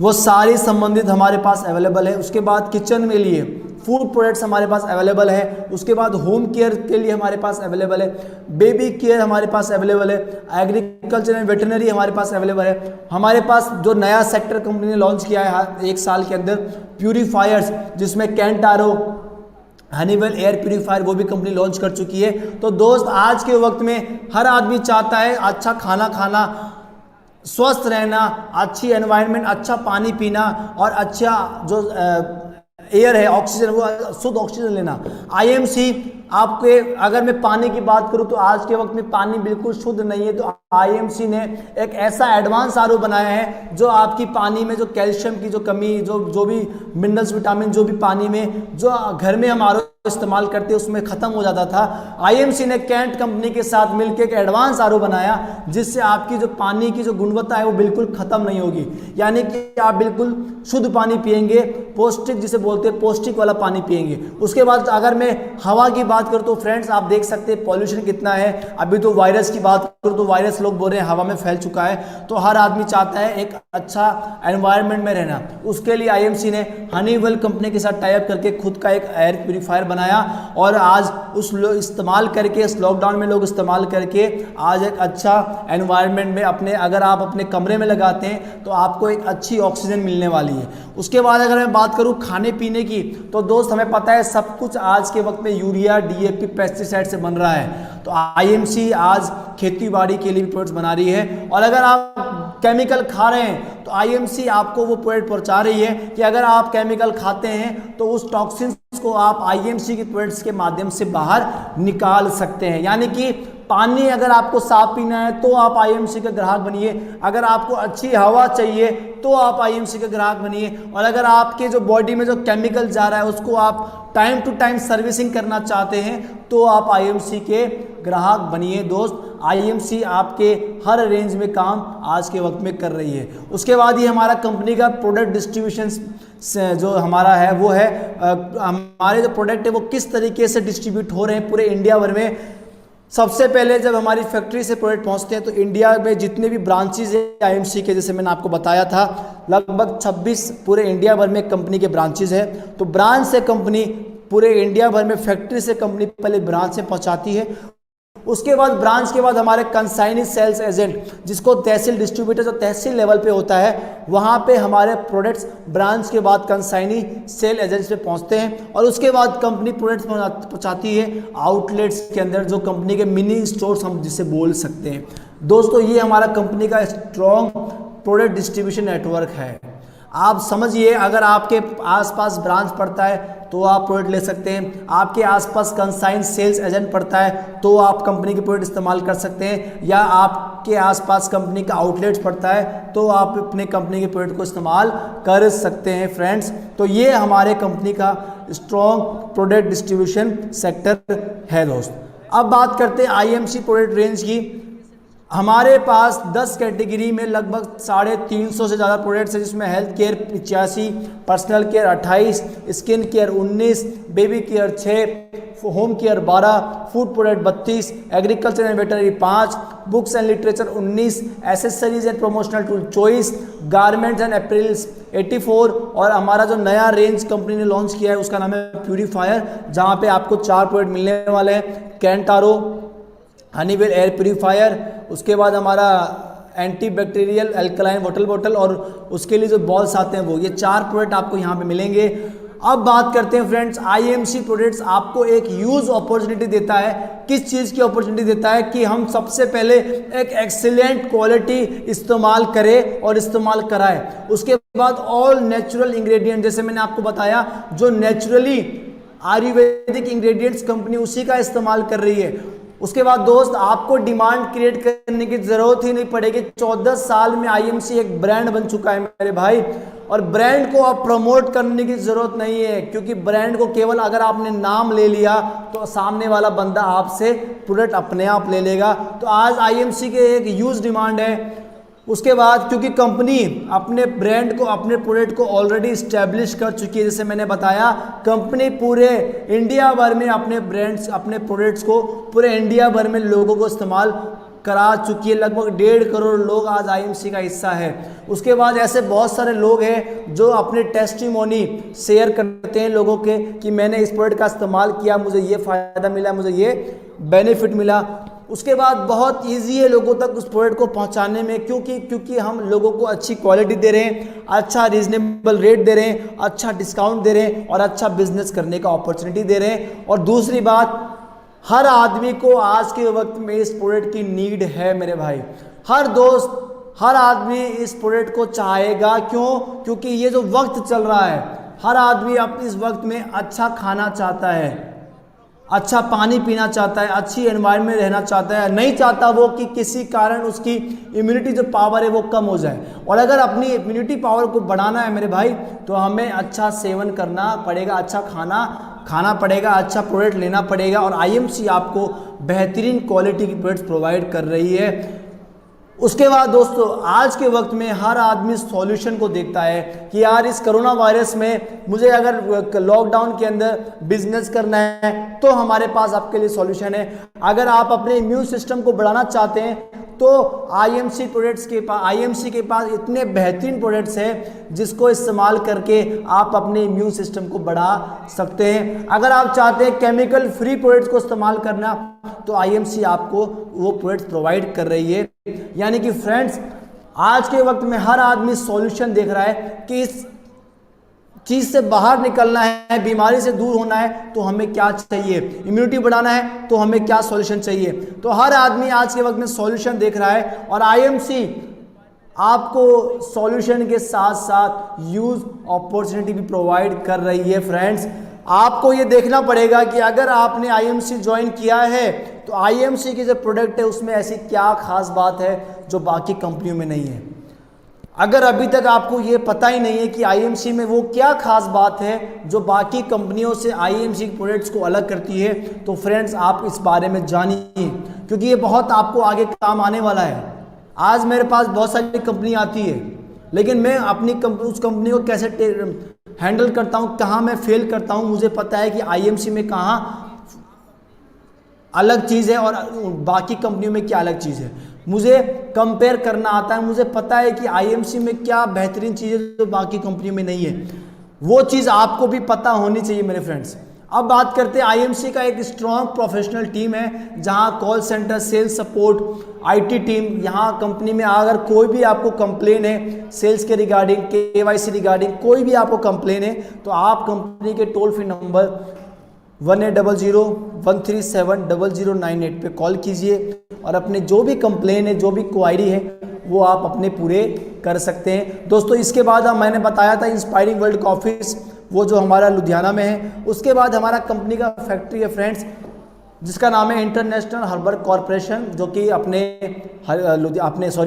वो सारी संबंधित हमारे पास अवेलेबल है। उसके बाद किचन में लिए फूड प्रोडक्ट्स हमारे पास अवेलेबल है। उसके बाद होम केयर के लिए हमारे पास अवेलेबल है, बेबी केयर हमारे पास अवेलेबल है, एग्रीकल्चर एंड वेटरनरी हमारे पास अवेलेबल है। हमारे पास जो नया सेक्टर कंपनी ने लॉन्च किया है 1 साल के अंदर, प्यूरीफायर्स, जिसमें कैंटारो, हनीवेल एयर प्यूरीफायर, वो भी कंपनी लॉन्च कर चुकी है। तो दोस्त, आज के वक्त में हर आदमी चाहता है अच्छा खाना खाना, स्वस्थ रहना, अच्छी एनवायरनमेंट, अच्छा पानी पीना और अच्छा जो एयर है, ऑक्सीजन, वो शुद्ध ऑक्सीजन लेना। आईएमसी आपके, अगर मैं पानी की बात करूं तो आज के वक्त में पानी बिल्कुल शुद्ध नहीं है, तो आईएमसी ने एक ऐसा एडवांस आरओ बनाया है जो आपकी पानी में जो कैल्शियम की जो कमी, जो भी मिनरल्स, विटामिन जो भी पानी में जो घर में हम आरओ इस्तेमाल करते हैं उसमें खत्म हो जाता था, आईएमसी ने कैंट कंपनी के साथ मिलकर एक एडवांस आरओ बनाया जिससे आपकी जो पानी की जो गुणवत्ता है वो बिल्कुल खत्म नहीं होगी। यानी कि आप बिल्कुल शुद्ध पानी पिएंगे, पौष्टिक, जिसे बोलते हैं पौष्टिक वाला पानी पिएंगे। उसके बाद अगर मैं हवा की बात करूं तो फ्रेंड्स, आप देख सकते हैं पॉल्यूशन कितना है। अभी तो वायरस की बात करूं तो वायरस लोग बोल रहे हैं हवा में फैल चुका है, तो हर आदमी चाहता है एक अच्छा एनवायरनमेंट में रहना। उसके लिए आईएमसी ने हनीवेल कंपनी के साथ टाई अप करके खुद का एक एयर प्यूरीफायर बनाया, और आज उस इस्तेमाल करके, इस लॉकडाउन में लोग इस्तेमाल करके आज एक अच्छा एनवायरनमेंट में अपने, अगर आप अपने कमरे में लगाते हैं तो आपको एक अच्छी ऑक्सीजन मिलने वाली है। उसके बाद अगर मैं बात करूं खाने पीने की, तो दोस्त हमें पता है सब कुछ आज के वक्त में यूरिया, डीएपी, पेस्टिसाइड से बन रहा है। तो आईएमसी आज खेती बाड़ी के लिए भी प्रोडक्ट्स बना रही है, और अगर आप केमिकल खा रहे हैं तो आईएमसी आपको वो प्रोडक्ट पहुंचा रही है कि अगर आप केमिकल खाते हैं तो उस टॉक्सिन्स को आप आईएमसी के प्रोडक्ट्स के माध्यम से बाहर निकाल सकते हैं। यानी कि पानी अगर आपको साफ पीना है तो आप आईएमसी के ग्राहक बनिए, अगर आपको अच्छी हवा चाहिए तो आप आईएमसी के ग्राहक बनिए, और अगर आपके जो बॉडी में जो केमिकल जा रहा है उसको आप टाइम टू टाइम सर्विसिंग करना चाहते हैं तो आप आईएमसी के ग्राहक बनिए। दोस्त, आईएमसी आपके हर रेंज में काम आज के वक्त में कर रही है। उसके बाद ये हमारा कंपनी का प्रोडक्ट डिस्ट्रीब्यूशन जो हमारा है वो है, हमारे जो प्रोडक्ट है वो किस तरीके से डिस्ट्रीब्यूट हो रहे हैं पूरे इंडिया भर में। सबसे पहले जब हमारी फैक्ट्री से प्रोडक्ट पहुंचते हैं तो इंडिया में जितने भी ब्रांचेज है आईएमसी के, जैसे मैंने आपको बताया था, लगभग 26 पूरे इंडिया भर में कंपनी के ब्रांचेज है। तो ब्रांच से कंपनी पूरे इंडिया भर में, फैक्ट्री से कंपनी पहले ब्रांच से पहुंचाती है। उसके बाद ब्रांच के बाद हमारे कंसाइनी सेल्स एजेंट, जिसको तहसील डिस्ट्रीब्यूटर जो तहसील लेवल पे होता है, वहाँ पे हमारे प्रोडक्ट्स ब्रांच के बाद कंसाइनी सेल एजेंट्स पे पहुँचते हैं, और उसके बाद कंपनी प्रोडक्ट्स पहुँचाती है आउटलेट्स के अंदर, जो कंपनी के मिनी स्टोर्स हम जिसे बोल सकते हैं। दोस्तों, ये हमारा कंपनी का स्ट्रॉन्ग प्रोडक्ट डिस्ट्रीब्यूशन नेटवर्क है। आप समझिए, अगर आपके आसपास ब्रांच पड़ता है तो आप प्रोडक्ट ले सकते हैं, आपके आसपास कंसाइन सेल्स एजेंट पड़ता है तो आप कंपनी के प्रोडक्ट इस्तेमाल कर सकते हैं, या आपके आसपास कंपनी का आउटलेट पड़ता है तो आप अपने कंपनी के प्रोडक्ट को इस्तेमाल कर सकते हैं। फ्रेंड्स, तो ये हमारे कंपनी का स्ट्रॉन्ग प्रोडक्ट डिस्ट्रीब्यूशन सेक्टर है। दोस्त, अब बात करते हैं आईएमसी प्रोडक्ट रेंज की। हमारे पास 10 कैटेगरी में लगभग 350 से ज़्यादा प्रोडक्ट्स हैं, जिसमें health care 85, personal care 28, skin care 19, baby care 6, home care 12, food product 32, agriculture and veterinary 5, books and literature 19, accessories and promotional tool 24, garments and apparels 84, और हमारा जो नया रेंज कंपनी ने लॉन्च किया है उसका नाम है प्यूरीफायर, जहाँ पे आपको 4 प्रोडक्ट मिलने वाले हैं, कैंटारो, हनीवेल एयर प्यूरीफायर, उसके बाद हमारा anti bacterial alkaline water bottle, और उसके लिए जो बॉल्स आते हैं वो, ये 4 प्रोडक्ट आपको यहाँ पे मिलेंगे। अब बात करते हैं फ्रेंड्स, आईएमसी प्रोडक्ट्स आपको एक ह्यूज अपॉर्चुनिटी देता है। किस चीज़ की अपॉर्चुनिटी देता है कि हम सबसे पहले एक एक्सीलेंट क्वालिटी इस्तेमाल करें और इस्तेमाल कराएं। उसके बाद ऑल नेचुरल इंग्रेडिएंट, जैसे मैंने आपको बताया, जो नेचुरली आयुर्वेदिक इंग्रेडिएंट्स कंपनी उसी का इस्तेमाल कर रही है। उसके बाद दोस्त आपको डिमांड क्रिएट करने की जरूरत ही नहीं पड़ेगी। 14 साल में आईएमसी एक ब्रांड बन चुका है मेरे भाई, और ब्रांड को आप प्रमोट करने की जरूरत नहीं है, क्योंकि ब्रांड को केवल अगर आपने नाम ले लिया तो सामने वाला बंदा आपसे प्रोडक्ट अपने आप ले लेगा। तो आज आईएमसी के एक ह्यूज डिमांड है। उसके बाद क्योंकि कंपनी अपने ब्रांड को, अपने प्रोडक्ट को ऑलरेडी इस्टेब्लिश कर चुकी है, जैसे मैंने बताया, कंपनी पूरे इंडिया भर में अपने ब्रांड्स, अपने प्रोडक्ट्स को पूरे इंडिया भर में लोगों को इस्तेमाल करा चुकी है। लगभग 1.5 करोड़ लोग आज आईएमसी का हिस्सा है। उसके बाद ऐसे बहुत सारे लोग हैं जो अपने टेस्टिमोनी शेयर करते हैं लोगों के कि मैंने इस प्रोडक्ट का इस्तेमाल किया, मुझे ये फ़ायदा मिला, मुझे ये बेनिफिट मिला। उसके बाद बहुत इजी है लोगों तक उस प्रोडक्ट को पहुंचाने में, क्योंकि हम लोगों को अच्छी क्वालिटी दे रहे हैं, अच्छा रीजनेबल रेट दे रहे हैं, अच्छा डिस्काउंट दे रहे हैं और अच्छा बिजनेस करने का अपॉर्चुनिटी दे रहे हैं। और दूसरी बात, हर आदमी को आज के वक्त में इस प्रोडक्ट की नीड है मेरे भाई। हर दोस्त, हर आदमी इस प्रोडक्ट को चाहेगा। क्यों? क्योंकि ये जो वक्त चल रहा है, हर आदमी अब इस वक्त में अच्छा खाना चाहता है, अच्छा पानी पीना चाहता है, अच्छी एनवायरनमेंट में रहना चाहता है। नहीं चाहता वो कि किसी कारण उसकी इम्यूनिटी जो पावर है वो कम हो जाए। और अगर अपनी इम्यूनिटी पावर को बढ़ाना है मेरे भाई, तो हमें अच्छा सेवन करना पड़ेगा, अच्छा खाना पड़ेगा, अच्छा प्रोडक्ट लेना पड़ेगा। और आईएमसी आपको बेहतरीन क्वालिटी की प्रोडक्ट्स प्रोवाइड कर रही है। उसके बाद दोस्तों, आज के वक्त में हर आदमी सॉल्यूशन को देखता है कि यार इस कोरोना वायरस में मुझे अगर लॉकडाउन के अंदर बिजनेस करना है तो हमारे पास आपके लिए सॉल्यूशन है। अगर आप अपने इम्यून सिस्टम को बढ़ाना चाहते हैं तो आईएमसी के पास इतने बेहतरीन प्रोडक्ट्स हैं जिसको इस्तेमाल करके आप अपने इम्यून सिस्टम को बढ़ा सकते हैं। अगर आप चाहते हैं केमिकल फ्री प्रोडक्ट्स को इस्तेमाल करना, तो आईएमसी आपको वो प्रोडक्ट्स प्रोवाइड कर रही है। यानी कि फ्रेंड्स, आज के वक्त में हर आदमी सॉल्यूशन देख रहा है कि इस चीज़ से बाहर निकलना है, बीमारी से दूर होना है तो हमें क्या चाहिए, इम्यूनिटी बढ़ाना है तो हमें क्या सॉल्यूशन चाहिए। तो हर आदमी आज के वक्त में सॉल्यूशन देख रहा है, और आईएमसी आपको सॉल्यूशन के साथ साथ यूज अपॉर्चुनिटी भी प्रोवाइड कर रही है। फ्रेंड्स, आपको ये देखना पड़ेगा कि अगर आपने आईएमसी ज्वाइन किया है तो आईएमसी की जो प्रोडक्ट है उसमें ऐसी क्या खास बात है जो बाकी कंपनियों में नहीं है। अगर अभी तक आपको ये पता ही नहीं है कि आईएमसी में वो क्या खास बात है जो बाकी कंपनियों से आईएमसी प्रोडक्ट्स को अलग करती है, तो फ्रेंड्स आप इस बारे में जानिए, क्योंकि ये बहुत आपको आगे काम आने वाला है। आज मेरे पास बहुत सारी कंपनी आती है, लेकिन मैं अपनी उस कंपनी को कैसे हैंडल करता हूँ, कहाँ मैं फेल करता हूँ, मुझे पता है कि आईएमसी में कहाँ अलग चीज़ है और बाकी कंपनियों में क्या अलग चीज़ है। मुझे कंपेयर करना आता है, मुझे पता है कि आईएमसी में क्या बेहतरीन चीज़ है जो बाकी कंपनियों में नहीं है। वो चीज़ आपको भी पता होनी चाहिए मेरे फ्रेंड्स। अब बात करते हैं, आईएमसी का एक स्ट्रॉन्ग प्रोफेशनल टीम है जहां call centre, sales support, IT team. यहां कंपनी में अगर कोई भी आपको कंप्लेन है सेल्स के रिगार्डिंग, केवाईसी रिगार्डिंग, कोई भी आपको कंप्लेन है तो आप कंपनी के टोल फ्री नंबर 1800-137-0098 पे कॉल कीजिए और अपने जो भी कंप्लेन है, जो भी क्वायरी है वो आप अपने पूरे कर सकते हैं। दोस्तों, इसके बाद मैंने बताया था इंस्पायरिंग वर्ल्ड का ऑफिस, वो जो हमारा लुधियाना में है। उसके बाद हमारा कंपनी का फैक्ट्री है फ्रेंड्स, जिसका नाम है इंटरनेशनल हर्बल कॉरपोरेशन, जो कि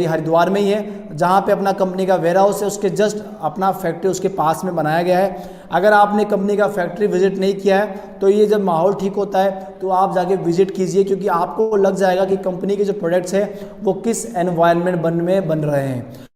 हरिद्वार में ही है, जहाँ पे अपना कंपनी का वेयर हाउस है। उसके जस्ट अपना फैक्ट्री उसके पास में बनाया गया है। अगर आपने कंपनी का फैक्ट्री विजिट नहीं किया है तो ये जब माहौल ठीक होता है तो आप जाके विजिट कीजिए, क्योंकि आपको लग जाएगा कि कंपनी के जो प्रोडक्ट्स हैं वो किस एनवायरनमेंट में बन रहे हैं।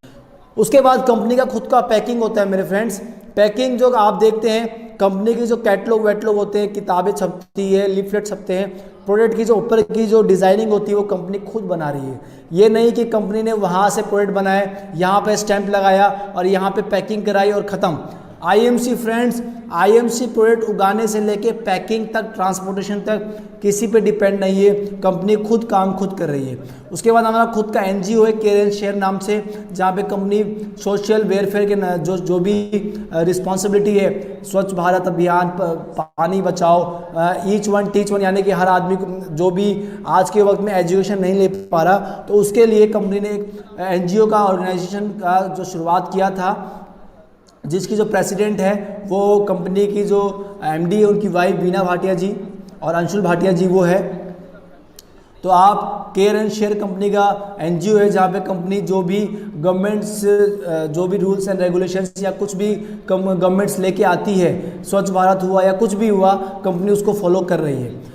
उसके बाद कंपनी का खुद का पैकिंग होता है मेरे फ्रेंड्स। पैकिंग जो आप देखते हैं, कंपनी की जो कैटलॉग वेटलॉग होते हैं, किताबें छपती है, लीफलेट छपते हैं, प्रोडक्ट की जो ऊपर की जो डिज़ाइनिंग होती है वो कंपनी खुद बना रही है। ये नहीं कि कंपनी ने वहाँ से प्रोडक्ट बनाए, यहाँ पे स्टैंप लगाया और यहाँ पे पैकिंग कराई और ख़त्म। आईएमसी फ्रेंड्स, आईएमसी प्रोडक्ट उगाने से लेके पैकिंग तक, ट्रांसपोर्टेशन तक किसी पे डिपेंड नहीं है, कंपनी खुद काम खुद कर रही है। उसके बाद हमारा खुद का एनजीओ है केयर एंड शेयर नाम से, जहाँ पे कंपनी सोशल वेलफेयर के जो भी रिस्पॉन्सिबिलिटी है, स्वच्छ भारत अभियान, पानी बचाओ, ईच वन टीच वन, यानी कि हर आदमी को जो भी आज के वक्त में एजुकेशन नहीं ले पा रहा, तो उसके लिए कंपनी ने एक एनजीओ का, ऑर्गेनाइजेशन का जो शुरुआत किया था, जिसकी जो प्रेसिडेंट है वो कंपनी की जो एमडी है उनकी वाइफ बीना भाटिया जी और अंशुल भाटिया जी वो है। तो आप केयर एंड शेयर कंपनी का एनजीओ है, जहाँ पे कंपनी जो भी गवर्नमेंट्स, जो भी रूल्स एंड रेगुलेशंस या कुछ भी गवर्नमेंट्स लेके आती है, स्वच्छ भारत हुआ या कुछ भी हुआ, कंपनी उसको फॉलो कर रही है।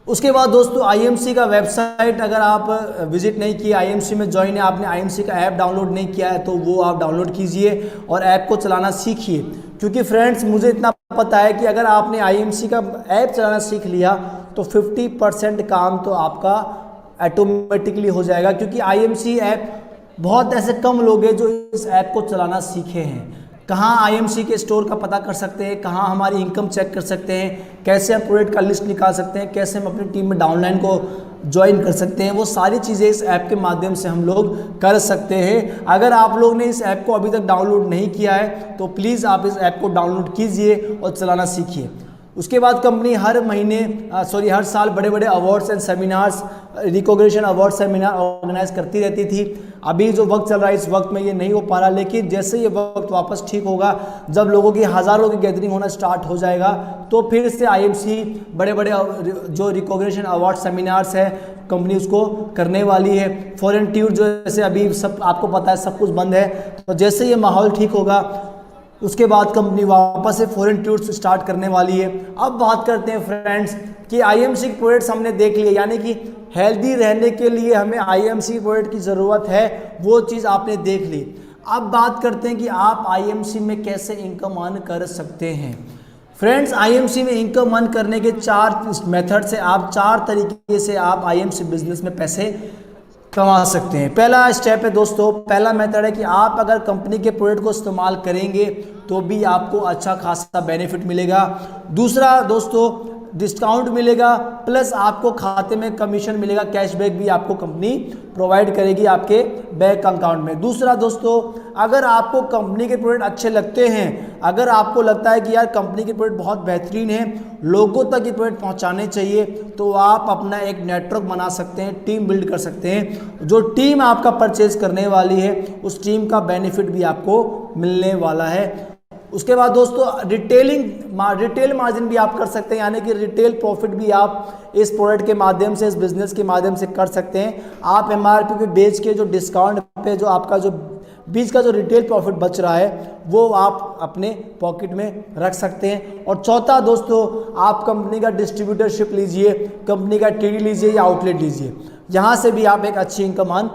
उसके बाद दोस्तों आईएमसी का वेबसाइट अगर आप विजिट नहीं किए, आईएमसी में ज्वाइन है, आपने आईएमसी का ऐप डाउनलोड नहीं किया है, तो वो आप डाउनलोड कीजिए और ऐप को चलाना सीखिए। क्योंकि फ्रेंड्स मुझे इतना पता है कि अगर आपने आईएमसी का ऐप चलाना सीख लिया तो 50% काम तो आपका ऑटोमेटिकली हो जाएगा। क्योंकि आईएमसी ऐप, बहुत ऐसे कम लोग हैं जो इस ऐप को चलाना सीखे हैं। कहाँ आईएमसी के स्टोर का पता कर सकते हैं, कहाँ हमारी इनकम चेक कर सकते हैं, कैसे हम प्रोडक्ट का लिस्ट निकाल सकते हैं, कैसे हम अपनी टीम में डाउनलाइन को ज्वाइन कर सकते हैं, वो सारी चीज़ें इस ऐप के माध्यम से हम लोग कर सकते हैं। अगर आप लोग ने इस ऐप को अभी तक डाउनलोड नहीं किया है तो प्लीज़ आप इस ऐप को डाउनलोड कीजिए और चलाना सीखिए। उसके बाद कंपनी हर साल बड़े बड़े awards and seminars, recognition award seminar organise करती रहती थी। अभी जो वक्त चल रहा है इस वक्त में ये नहीं हो पा रहा, लेकिन जैसे ये वक्त वापस ठीक होगा, जब लोगों की हज़ारों की गैदरिंग होना स्टार्ट हो जाएगा, तो फिर से आईएमसी बड़े बड़े जो रिकॉग्निशन अवार्ड सेमिनार्स है कंपनी उसको करने वाली है। फॉरेन टूर जो जैसे अभी सब आपको पता है सब कुछ बंद है, तो जैसे ये माहौल ठीक होगा उसके बाद कंपनी वापस से फॉरेन टूर्स स्टार्ट करने वाली है। अब बात करते हैं फ्रेंड्स कि आईएमसी के प्रोडक्ट्स हमने देख लिए, यानी कि हेल्दी रहने के लिए हमें आईएमसी प्रोडक्ट की ज़रूरत है, वो चीज़ आपने देख ली। अब बात करते हैं कि आप आईएमसी में कैसे इनकम अर्न कर सकते हैं। फ्रेंड्स आईएमसी में इनकम अर्न करने के 4 मेथड से, आप 4 तरीके से आप आईएमसी बिजनेस में पैसे कमा सकते हैं। पहला स्टेप है दोस्तों, पहला मेथड है कि आप अगर कंपनी के प्रोडक्ट को इस्तेमाल करेंगे तो भी आपको अच्छा खासा बेनिफिट मिलेगा। दूसरा दोस्तों डिस्काउंट मिलेगा, प्लस आपको खाते में कमीशन मिलेगा, कैशबैक भी आपको कंपनी प्रोवाइड करेगी आपके बैंक अकाउंट में। दूसरा दोस्तों, अगर आपको कंपनी के प्रोडक्ट अच्छे लगते हैं, अगर आपको लगता है कि यार कंपनी के प्रोडक्ट बहुत बेहतरीन है, लोगों तक ये प्रोडक्ट पहुंचाने चाहिए, तो आप अपना एक नेटवर्क बना सकते हैं, टीम बिल्ड कर सकते हैं। जो टीम आपका परचेज करने वाली है उस टीम का बेनिफिट भी आपको मिलने वाला है। उसके बाद दोस्तों रिटेल मार्जिन भी आप कर सकते हैं, यानी कि रिटेल प्रॉफिट भी आप इस प्रोडक्ट के माध्यम से, इस बिजनेस के माध्यम से कर सकते हैं। आप एमआरपी पे बेच के जो डिस्काउंट पे जो आपका जो बीच का जो रिटेल प्रॉफिट बच रहा है वो आप अपने पॉकेट में रख सकते हैं। और चौथा दोस्तों, आप कंपनी का डिस्ट्रीब्यूटरशिप लीजिए, कंपनी का टीडी लीजिए या आउटलेट लीजिए, यहाँ से भी आप एक अच्छी इनकम अर्न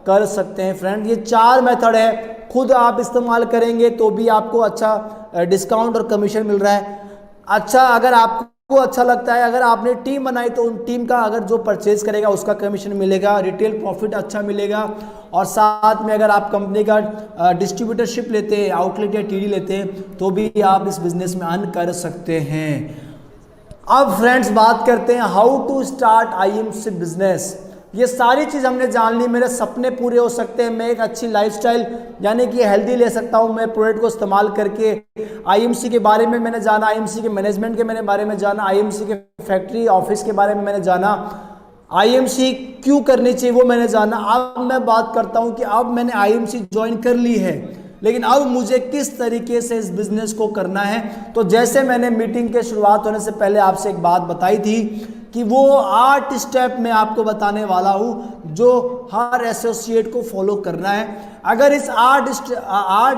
कर सकते हैं। फ्रेंड ये 4 मेथड है, खुद आप इस्तेमाल करेंगे तो भी आपको अच्छा डिस्काउंट और कमीशन मिल रहा है। अच्छा, अगर आपको अच्छा लगता है, अगर आपने टीम बनाई तो उन टीम का अगर जो परचेज करेगा उसका कमीशन मिलेगा, रिटेल प्रॉफिट अच्छा मिलेगा। और साथ में अगर आप कंपनी का डिस्ट्रीब्यूटरशिप लेते हैं, आउटलेट या टीडी लेते हैं, तो भी आप इस बिजनेस में अर्न कर सकते हैं। अब फ्रेंड्स बात करते हैं how to start IMC business. ये सारी चीज़ हमने जान ली, मेरे सपने पूरे हो सकते हैं, मैं एक अच्छी लाइफस्टाइल यानी कि हेल्दी ले सकता हूँ मैं प्रोडक्ट को इस्तेमाल करके। आईएमसी के बारे में मैंने जाना, आईएमसी के मैनेजमेंट के मैंने बारे में जाना, आईएमसी के फैक्ट्री ऑफिस के बारे में मैंने जाना, आईएमसी क्यों करनी चाहिए वो मैंने जाना। अब मैं बात करता हूँ कि अब मैंने आईएमसी ज्वाइन कर ली है, लेकिन अब मुझे किस तरीके से इस बिजनेस को करना है। तो जैसे मैंने मीटिंग के शुरुआत होने से पहले आपसे एक बात बताई थी कि वो 8 स्टेप मैं आपको बताने वाला हूं जो हर एसोसिएट को फॉलो करना है। अगर इस 8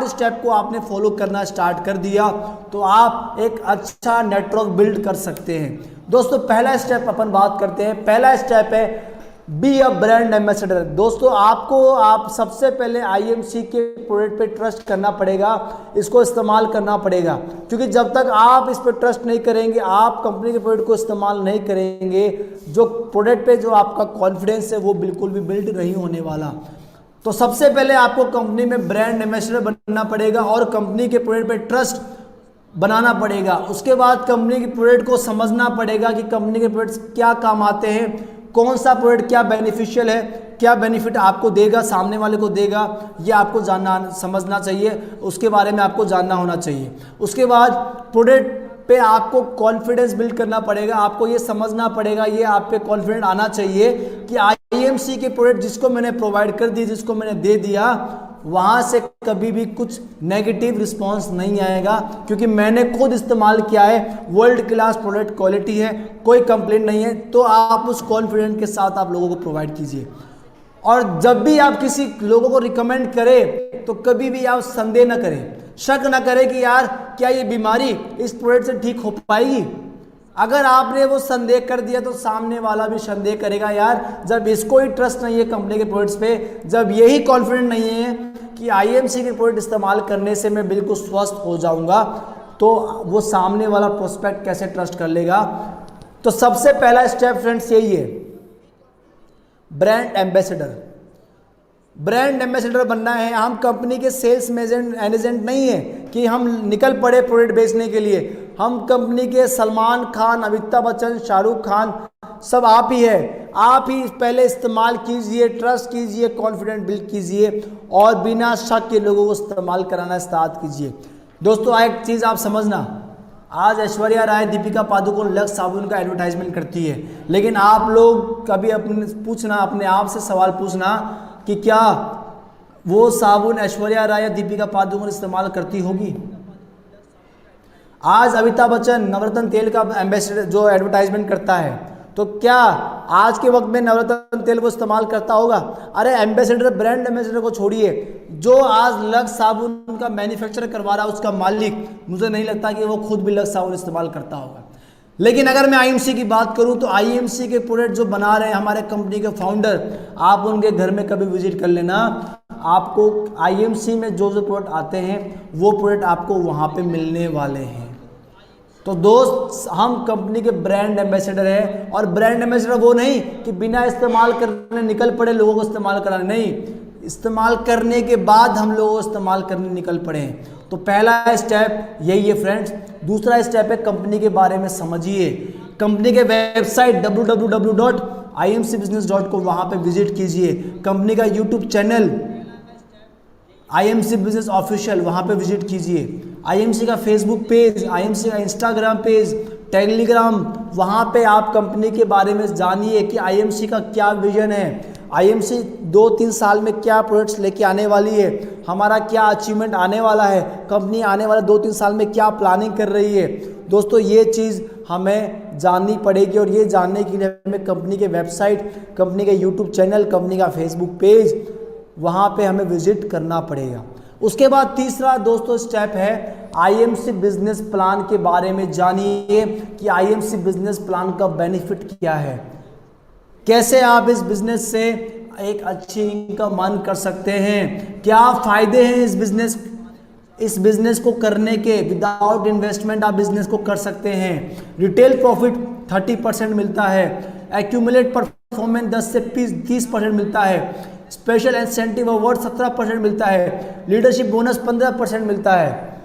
स्टेप को आपने फॉलो करना स्टार्ट कर दिया तो आप एक अच्छा नेटवर्क बिल्ड कर सकते हैं। दोस्तों पहला स्टेप अपन बात करते हैं। पहला स्टेप है बी अ ब्रांड एम्बेसडर। दोस्तों आप सबसे पहले आईएमसी के प्रोडक्ट पे ट्रस्ट करना पड़ेगा, इसको इस्तेमाल करना पड़ेगा, क्योंकि जब तक आप इस पर ट्रस्ट नहीं करेंगे, आप कंपनी के प्रोडक्ट को इस्तेमाल नहीं करेंगे, जो प्रोडक्ट पे जो आपका कॉन्फिडेंस है वो बिल्कुल भी बिल्ड नहीं होने वाला। तो सबसे पहले आपको कंपनी में ब्रांड एम्बेसडर बनना पड़ेगा और कंपनी के प्रोडक्ट पे ट्रस्ट बनाना पड़ेगा। उसके बाद कंपनी के प्रोडक्ट को समझना पड़ेगा कि कंपनी के प्रोडक्ट्स क्या काम आते हैं, कौन सा प्रोडक्ट क्या बेनिफिशियल है, क्या बेनिफिट आपको देगा, सामने वाले को देगा, ये आपको जानना समझना चाहिए, उसके बारे में आपको जानना होना चाहिए। उसके बाद प्रोडक्ट पे आपको कॉन्फिडेंस बिल्ड करना पड़ेगा, आपको ये समझना पड़ेगा, ये आप पे कॉन्फिडेंट आना चाहिए कि आईएमसी के प्रोडक्ट जिसको मैंने प्रोवाइड कर दिए, जिसको मैंने दे दिया, वहाँ से कभी भी कुछ नेगेटिव रिस्पांस नहीं आएगा, क्योंकि मैंने खुद इस्तेमाल किया है, वर्ल्ड क्लास प्रोडक्ट क्वालिटी है, कोई कंप्लेंट नहीं है। तो आप उस कॉन्फिडेंस के साथ आप लोगों को प्रोवाइड कीजिए। और जब भी आप किसी लोगों को रिकमेंड करें तो कभी भी आप संदेह न करें, शक न करें कि यार क्या ये बीमारी इस प्रोडक्ट से ठीक हो पाएगी। अगर आपने वो संदेह कर दिया तो सामने वाला भी संदेह करेगा, यार जब इसको ही ट्रस्ट नहीं है कंपनी के प्रोडक्ट्स पे, जब यही कॉन्फिडेंट नहीं है कि आईएमसी के प्रोडक्ट इस्तेमाल करने से मैं बिल्कुल स्वस्थ हो जाऊंगा, तो वो सामने वाला प्रोस्पेक्ट कैसे ट्रस्ट कर लेगा। तो सबसे पहला स्टेप फ्रेंड्स यही है, ब्रांड एम्बेसडर। ब्रांड एम्बेसडर बनना है। हम कंपनी के सेल्स एजेंट नहीं है कि हम निकल पड़े प्रोडक्ट बेचने के लिए। हम कंपनी के सलमान खान, अमिताभ बच्चन, शाहरुख खान सब आप ही है। आप ही पहले इस्तेमाल कीजिए, ट्रस्ट कीजिए, कॉन्फिडेंट बिल्ड कीजिए और बिना शक के लोगों को इस्तेमाल कराना स्टार्ट कीजिए। दोस्तों एक चीज़ आप समझना, आज ऐश्वर्या राय, दीपिका पादुकोण लक्स साबुन का एडवर्टाइजमेंट करती है, लेकिन आप लोग कभी अपने आप से सवाल पूछना कि क्या वो साबुन ऐश्वर्या राय या दीपिका पादुकोण इस्तेमाल करती होगी। आज अमिताभ बच्चन नवरत्न तेल का एम्बेसडर जो एडवर्टाइजमेंट करता है, तो क्या आज के वक्त में नवरत्न तेल को इस्तेमाल करता होगा? अरे एम्बेसडर, ब्रांड एम्बेसडर को छोड़िए, जो आज लक्स साबुन का मैन्युफैक्चर करवा रहा है उसका मालिक, मुझे नहीं लगता कि वो खुद भी लक्स साबुन इस्तेमाल करता होगा। लेकिन अगर मैं आईएमसी की बात करूं तो आईएमसी के प्रोडक्ट जो बना रहे हैं हमारे कंपनी के फाउंडर, आप उनके घर में कभी विजिट कर लेना, आपको आईएमसी में जो जो प्रोडक्ट आते हैं वो प्रोडक्ट आपको वहां पे मिलने वाले हैं। तो दोस्त, हम कंपनी के ब्रांड एम्बेसडर हैं, और ब्रांड एम्बेसडर वो नहीं कि बिना इस्तेमाल करने निकल पड़े लोगों को इस्तेमाल कराने, नहीं, इस्तेमाल करने के बाद हम लोगों को इस्तेमाल करने निकल पड़े हैं। तो पहला स्टेप यही है फ्रेंड्स। दूसरा स्टेप है कंपनी के बारे में समझिए। कंपनी के वेबसाइट www.imcbusiness.com, वहाँ पे विजिट कीजिए। कंपनी का YouTube channel IMC business official, वहाँ पे विजिट कीजिए। आईएमसी का फेसबुक पेज, आईएमसी का इंस्टाग्राम पेज, टेलीग्राम, वहाँ पे आप कंपनी के बारे में जानिए कि आईएमसी का क्या विजन है, आईएमसी 2-3 साल में क्या प्रोडक्ट्स लेके आने वाली है, हमारा क्या अचीवमेंट आने वाला है, कंपनी आने वाले 2-3 साल में क्या प्लानिंग कर रही है। दोस्तों ये चीज़ हमें जाननी पड़ेगी, और ये जानने के लिए हमें कंपनी के वेबसाइट, कंपनी के यूट्यूब चैनल, कंपनी का फेसबुक पेज, वहाँ पे हमें विजिट करना पड़ेगा। उसके बाद तीसरा दोस्तों स्टेप है आईएमसी बिजनेस प्लान के बारे में जानिए कि आईएमसी बिजनेस प्लान का बेनिफिट क्या है, कैसे आप इस बिजनेस से एक अच्छी इनकम अर्न कर सकते हैं, क्या फायदे हैं इस बिजनेस को करने के। विदाउट इन्वेस्टमेंट आप बिजनेस को कर सकते हैं। रिटेल प्रॉफिट 30% मिलता है, एक्यूमुलेट परफॉर्मेंस 10 से 30% मिलता है, स्पेशल इंसेंटिव अवार्ड 17% मिलता है, लीडरशिप बोनस 15% मिलता है,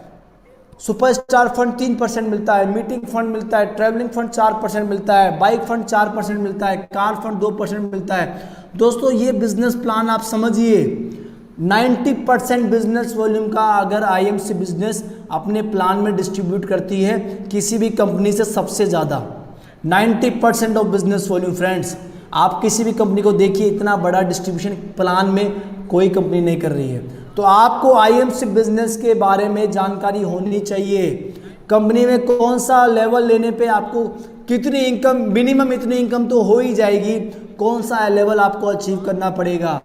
सुपरस्टार फंड 3% मिलता है, मीटिंग फंड मिलता है, ट्रैवलिंग फंड 4% मिलता है, बाइक फंड 4% मिलता है, कार फंड 2% मिलता है। दोस्तों ये बिजनेस प्लान आप समझिए, 90% बिजनेस वॉल्यूम का अगर आईएमसी बिजनेस अपने प्लान में डिस्ट्रीब्यूट करती है किसी भी कंपनी से, सबसे ज़्यादा 90% ऑफ बिजनेस वॉल्यूम। फ्रेंड्स आप किसी भी कंपनी को देखिए, इतना बड़ा डिस्ट्रीब्यूशन प्लान में कोई कंपनी नहीं कर रही है। तो आपको आईएमसी बिजनेस के बारे में जानकारी होनी चाहिए। कंपनी में कौन सा लेवल लेने पे आपको कितनी इनकम, मिनिमम इतनी इनकम तो हो ही जाएगी, कौन सा लेवल आपको अचीव करना पड़ेगा।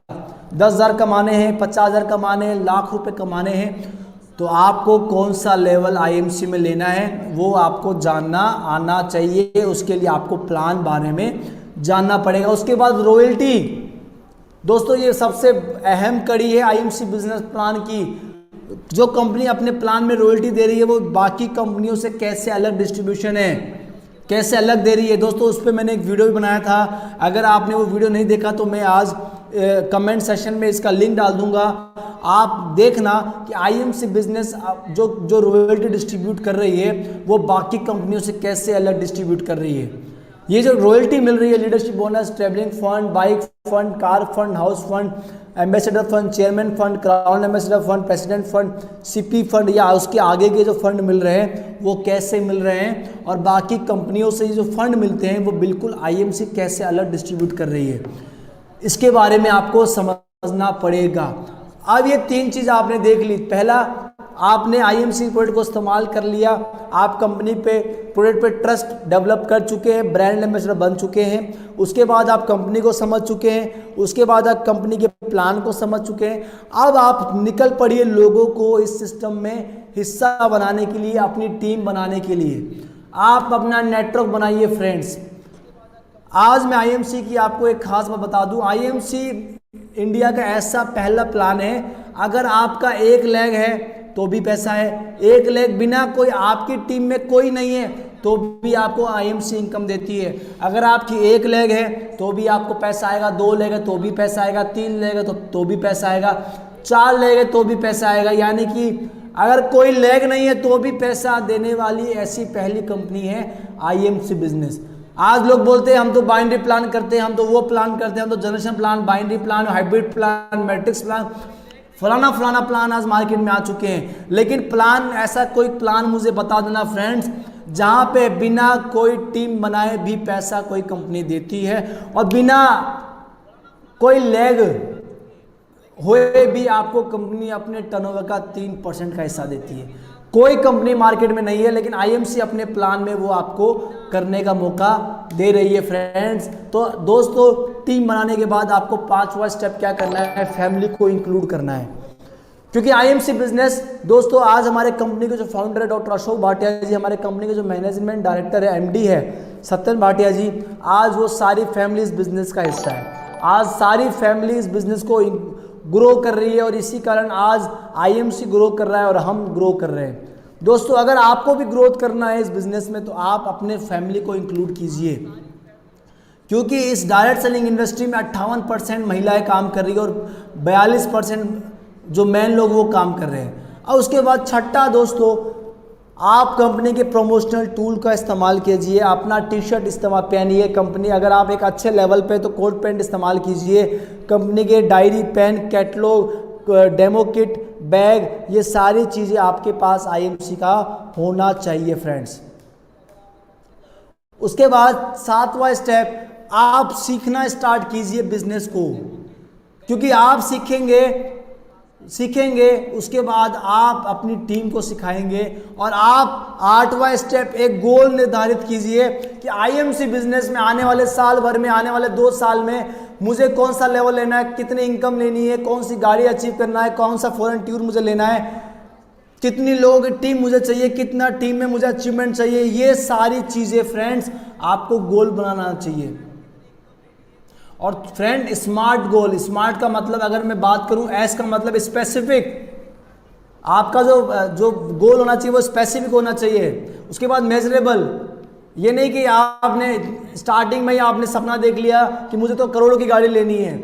10,000 कमाने हैं, 50,000 कमाने हैं, लाख रुपए कमाने हैं, तो आपको कौन सा लेवल आईएमसी में लेना है वो आपको जानना आना चाहिए। उसके लिए आपको प्लान बारे में जानना पड़ेगा। उसके बाद रॉयल्टी, दोस्तों ये सबसे अहम कड़ी है आईएमसी बिजनेस प्लान की। जो कंपनी अपने प्लान में रॉयल्टी दे रही है वो बाकी कंपनियों से कैसे अलग डिस्ट्रीब्यूशन है, कैसे अलग दे रही है। दोस्तों उस पर मैंने एक वीडियो भी बनाया था, अगर आपने वो वीडियो नहीं देखा तो मैं आज कमेंट सेक्शन में इसका लिंक डाल दूंगा, आप देखना कि आईएमसी बिजनेस जो जो रॉयल्टी डिस्ट्रीब्यूट कर रही है वो बाकी कंपनियों से कैसे अलग डिस्ट्रीब्यूट कर रही है। ये जो रॉयल्टी मिल रही है, leadership bonus, travelling fund, bike fund, car fund, house fund, ambassador fund, chairman fund, crown ambassador fund, president fund, CP fund या उसके आगे के जो फंड मिल रहे हैं वो कैसे मिल रहे हैं, और बाकी कंपनियों से जो फंड मिलते हैं वो बिल्कुल आईएमसी कैसे अलग डिस्ट्रीब्यूट कर रही है, इसके बारे में आपको समझना पड़ेगा। अब ये 3 चीज़ आपने देख ली। पहला, आपने आईएमसी प्रोडक्ट को इस्तेमाल कर लिया, आप कंपनी पे प्रोडक्ट पे ट्रस्ट डेवलप कर चुके हैं, ब्रांड एम्बेसडर बन चुके हैं। उसके बाद आप कंपनी को समझ चुके हैं, उसके बाद आप कंपनी के प्लान को समझ चुके हैं। अब आप निकल पड़िए लोगों को इस सिस्टम में हिस्सा बनाने के लिए, अपनी टीम बनाने के लिए। आप अपना नेटवर्क बनाइए फ्रेंड्स। आज मैं आईएमसी की आपको एक खास बात बता दूं, आईएमसी इंडिया का ऐसा पहला प्लान है, अगर आपका 1 लेग है तो भी पैसा है, 1 लेग बिना कोई आपकी टीम में कोई नहीं है तो भी आपको आईएमसी इनकम देती है। अगर आपकी 1 लेग है तो भी आपको पैसा आएगा, 2 लेग है तो भी पैसा आएगा, 3 लेग है तो भी पैसा आएगा, 4 लेग है तो भी पैसा आएगा। यानी कि अगर कोई लेग नहीं है तो भी पैसा देने वाली ऐसी पहली कंपनी है आईएमसी बिजनेस। आज लोग बोलते हैं हम तो बाइनरी प्लान करते हैं, हम तो वो प्लान करते हैं, हम तो generation plan, binary plan, hybrid plan, matrix plan, फलाना फलाना प्लान आज मार्केट में आ चुके हैं। लेकिन प्लान, ऐसा कोई प्लान मुझे बता देना फ्रेंड्स जहां पे बिना कोई टीम बनाए भी पैसा कोई कंपनी देती है और बिना कोई लेग हुए भी आपको कंपनी अपने टर्नओवर का 3% का हिस्सा देती है। कोई कंपनी मार्केट में नहीं है, लेकिन आईएमसी अपने प्लान में वो आपको करने का मौका दे रही है फ्रेंड्स। तो दोस्तों, टीम बनाने के बाद आपको 5वां स्टेप क्या करना है, फैमिली को इंक्लूड करना है। क्योंकि आईएमसी बिजनेस दोस्तों, आज हमारे कंपनी के जो फाउंडर है डॉक्टर अशोक भाटिया जी, हमारे कंपनी के जो मैनेजमेंट डायरेक्टर है, एमडी है सत्यन भाटिया जी, आज वो सारी फैमिली इस बिजनेस का हिस्सा है। आज सारी फैमिली इस बिजनेस को ग्रो कर रही है और इसी कारण आज आईएमसी ग्रो कर रहा है और हम ग्रो कर रहे हैं। दोस्तों, अगर आपको भी ग्रोथ करना है इस बिजनेस में तो आप अपने फैमिली को इंक्लूड कीजिए, क्योंकि इस डायरेक्ट सेलिंग इंडस्ट्री में 58% महिलाएं काम कर रही है और 42% जो मैन लोग वो काम कर रहे हैं। और उसके बाद छठा दोस्तों, आप कंपनी के प्रमोशनल टूल का इस्तेमाल कीजिए, अपना टी-शर्ट इस्तेमाल पहनिए कंपनी, अगर आप एक अच्छे लेवल पे तो कोट पैंट इस्तेमाल कीजिए, कंपनी के diary, pen, catalogue, demo kit, bag, ये सारी चीज़ें आपके पास आईएमसी का होना चाहिए फ्रेंड्स। उसके बाद 7वां स्टेप, आप सीखना स्टार्ट कीजिए बिजनेस को, क्योंकि आप सीखेंगे उसके बाद आप अपनी टीम को सिखाएंगे। और आप 8वां स्टेप, एक गोल निर्धारित कीजिए कि आईएमसी बिजनेस में आने वाले साल भर में, आने वाले 2 साल में मुझे कौन सा लेवल लेना है, कितनी इनकम लेनी है, कौन सी गाड़ी अचीव करना है, कौन सा फॉरेन टूर मुझे लेना है, कितनी लोगों की टीम मुझे चाहिए, कितना टीम में मुझे अचीवमेंट चाहिए। ये सारी चीज़ें फ्रेंड्स आपको गोल बनाना चाहिए। और फ्रेंड, स्मार्ट गोल, स्मार्ट का मतलब अगर मैं बात करूं, एस का मतलब स्पेसिफिक, आपका जो गोल होना चाहिए वो स्पेसिफिक होना चाहिए। उसके बाद मेजरेबल, ये नहीं कि आपने स्टार्टिंग में ही आपने सपना देख लिया कि मुझे तो करोड़ों की गाड़ी लेनी है।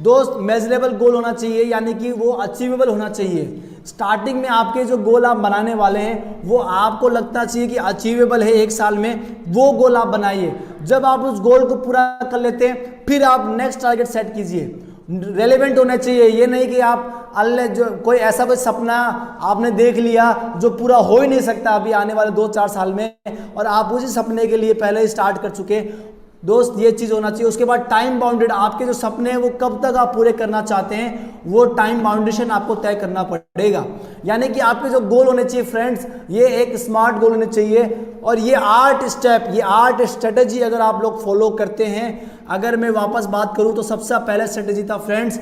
दोस्त, मेजरेबल गोल होना चाहिए, यानी कि वो अचीवेबल होना चाहिए। स्टार्टिंग में आपके जो गोल आप बनाने वाले हैं वो आपको लगता चाहिए कि अचीवेबल है 1 साल में, वो गोल आप बनाइए। जब आप उस गोल को पूरा कर लेते हैं फिर आप नेक्स्ट टारगेट सेट कीजिए। रेलेवेंट होना चाहिए, ये नहीं कि आप जो कोई ऐसा कोई सपना आपने देख लिया जो पूरा हो ही नहीं सकता अभी आने वाले 2-4 साल में, और आप उसी सपने के लिए पहले ही स्टार्ट कर चुके। दोस्त, ये चीज़ होना चाहिए। उसके बाद टाइम बाउंडेड, आपके जो सपने हैं वो कब तक आप पूरे करना चाहते हैं वो टाइम बाउंडेशन आपको तय करना पड़ेगा। यानी कि आपके जो गोल होने चाहिए फ्रेंड्स, ये एक स्मार्ट गोल होने चाहिए। और ये 8 स्टेप, ये 8 स्ट्रेटेजी अगर आप लोग फॉलो करते हैं, अगर मैं वापस बात करूं तो सबसे पहला स्ट्रेटेजी था फ्रेंड्स,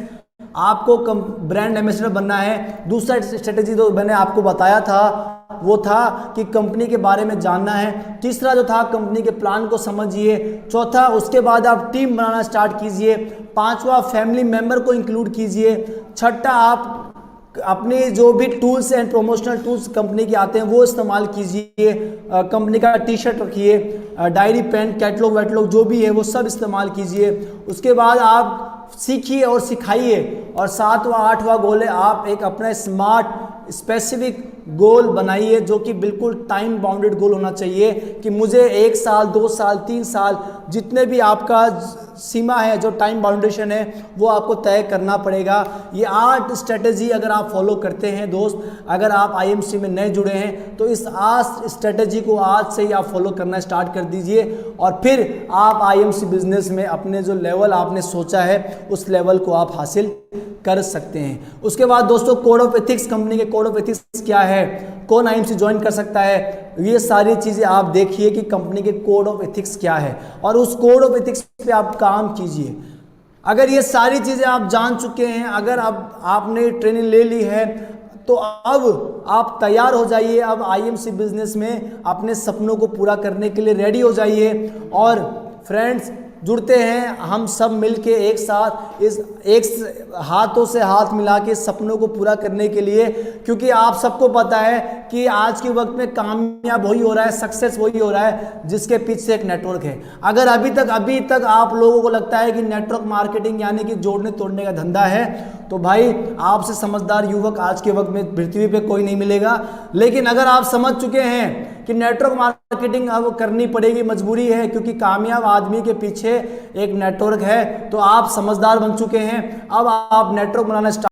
आपको ब्रांड एम्बेसडर बनना है। दूसरा स्ट्रेटेजी जो मैंने आपको बताया था वो था कि कंपनी के बारे में जानना है। तीसरा जो था, कंपनी के प्लान को समझिए। चौथा, उसके बाद आप टीम बनाना स्टार्ट कीजिए। 5वां, फैमिली मेंबर को इंक्लूड कीजिए। छठा, आप अपने जो भी tools and promotional tools company के आते हैं वो इस्तेमाल कीजिए। कंपनी का टी-शर्ट रखिए, डायरी, पेन, कैटलॉग जो भी है वो सब इस्तेमाल कीजिए। उसके बाद आप सीखिए और सिखाइए और 7वां 8वां गोल है, आप एक अपना स्मार्ट स्पेसिफिक गोल बनाइए जो कि बिल्कुल टाइम बाउंडेड गोल होना चाहिए कि मुझे 1 साल 2 साल 3 साल जितने भी आपका सीमा है, जो टाइम बाउंडेशन है, वो आपको तय करना पड़ेगा। ये 8 स्ट्रेटेजी अगर आप फॉलो करते हैं दोस्त, अगर आप आईएमसी में नए जुड़े हैं तो इस 8 स्ट्रेटेजी को आज से ही आप फॉलो करना स्टार्ट कर दीजिए और फिर आप आईएमसी बिजनेस में अपने जो लेवल आपने सोचा है उस लेवल को आप हासिल कर सकते हैं। उसके बाद दोस्तों कोड ऑफ एथिक्स, कंपनी के कोड ऑफ एथिक्स क्या है, कौन आईएमसी ज्वाइन कर सकता है, ये सारी चीजें आप देखिए कि कंपनी के कोड ऑफ एथिक्स क्या है और उस कोड ऑफ एथिक्स पे आप काम कीजिए। अगर ये सारी चीजें आप जान चुके हैं, अगर अब आपने ट्रेनिंग ले ली है तो अब आप तैयार हो जाइए, अब आईएमसी बिजनेस में अपने सपनों को पूरा करने के लिए रेडी हो जाइए। और फ्रेंड्स जुड़ते हैं हम सब मिलके एक साथ, इस एक हाथों से हाथ मिला के सपनों को पूरा करने के लिए, क्योंकि आप सबको पता है कि आज के वक्त में कामयाब वही हो रहा है, सक्सेस वही हो रहा है जिसके पीछे एक नेटवर्क है। अगर अभी तक आप लोगों को लगता है कि नेटवर्क मार्केटिंग यानी कि जोड़ने तोड़ने का धंधा है, तो भाई आपसे समझदार युवक आज के वक्त में पृथ्वी पे कोई नहीं मिलेगा। लेकिन अगर आप समझ चुके हैं कि नेटवर्क मार्केटिंग अब करनी पड़ेगी, मजबूरी है, क्योंकि कामयाब आदमी के पीछे एक नेटवर्क है, तो आप समझदार बन चुके हैं। अब आप नेटवर्क बनाना स्टार्ट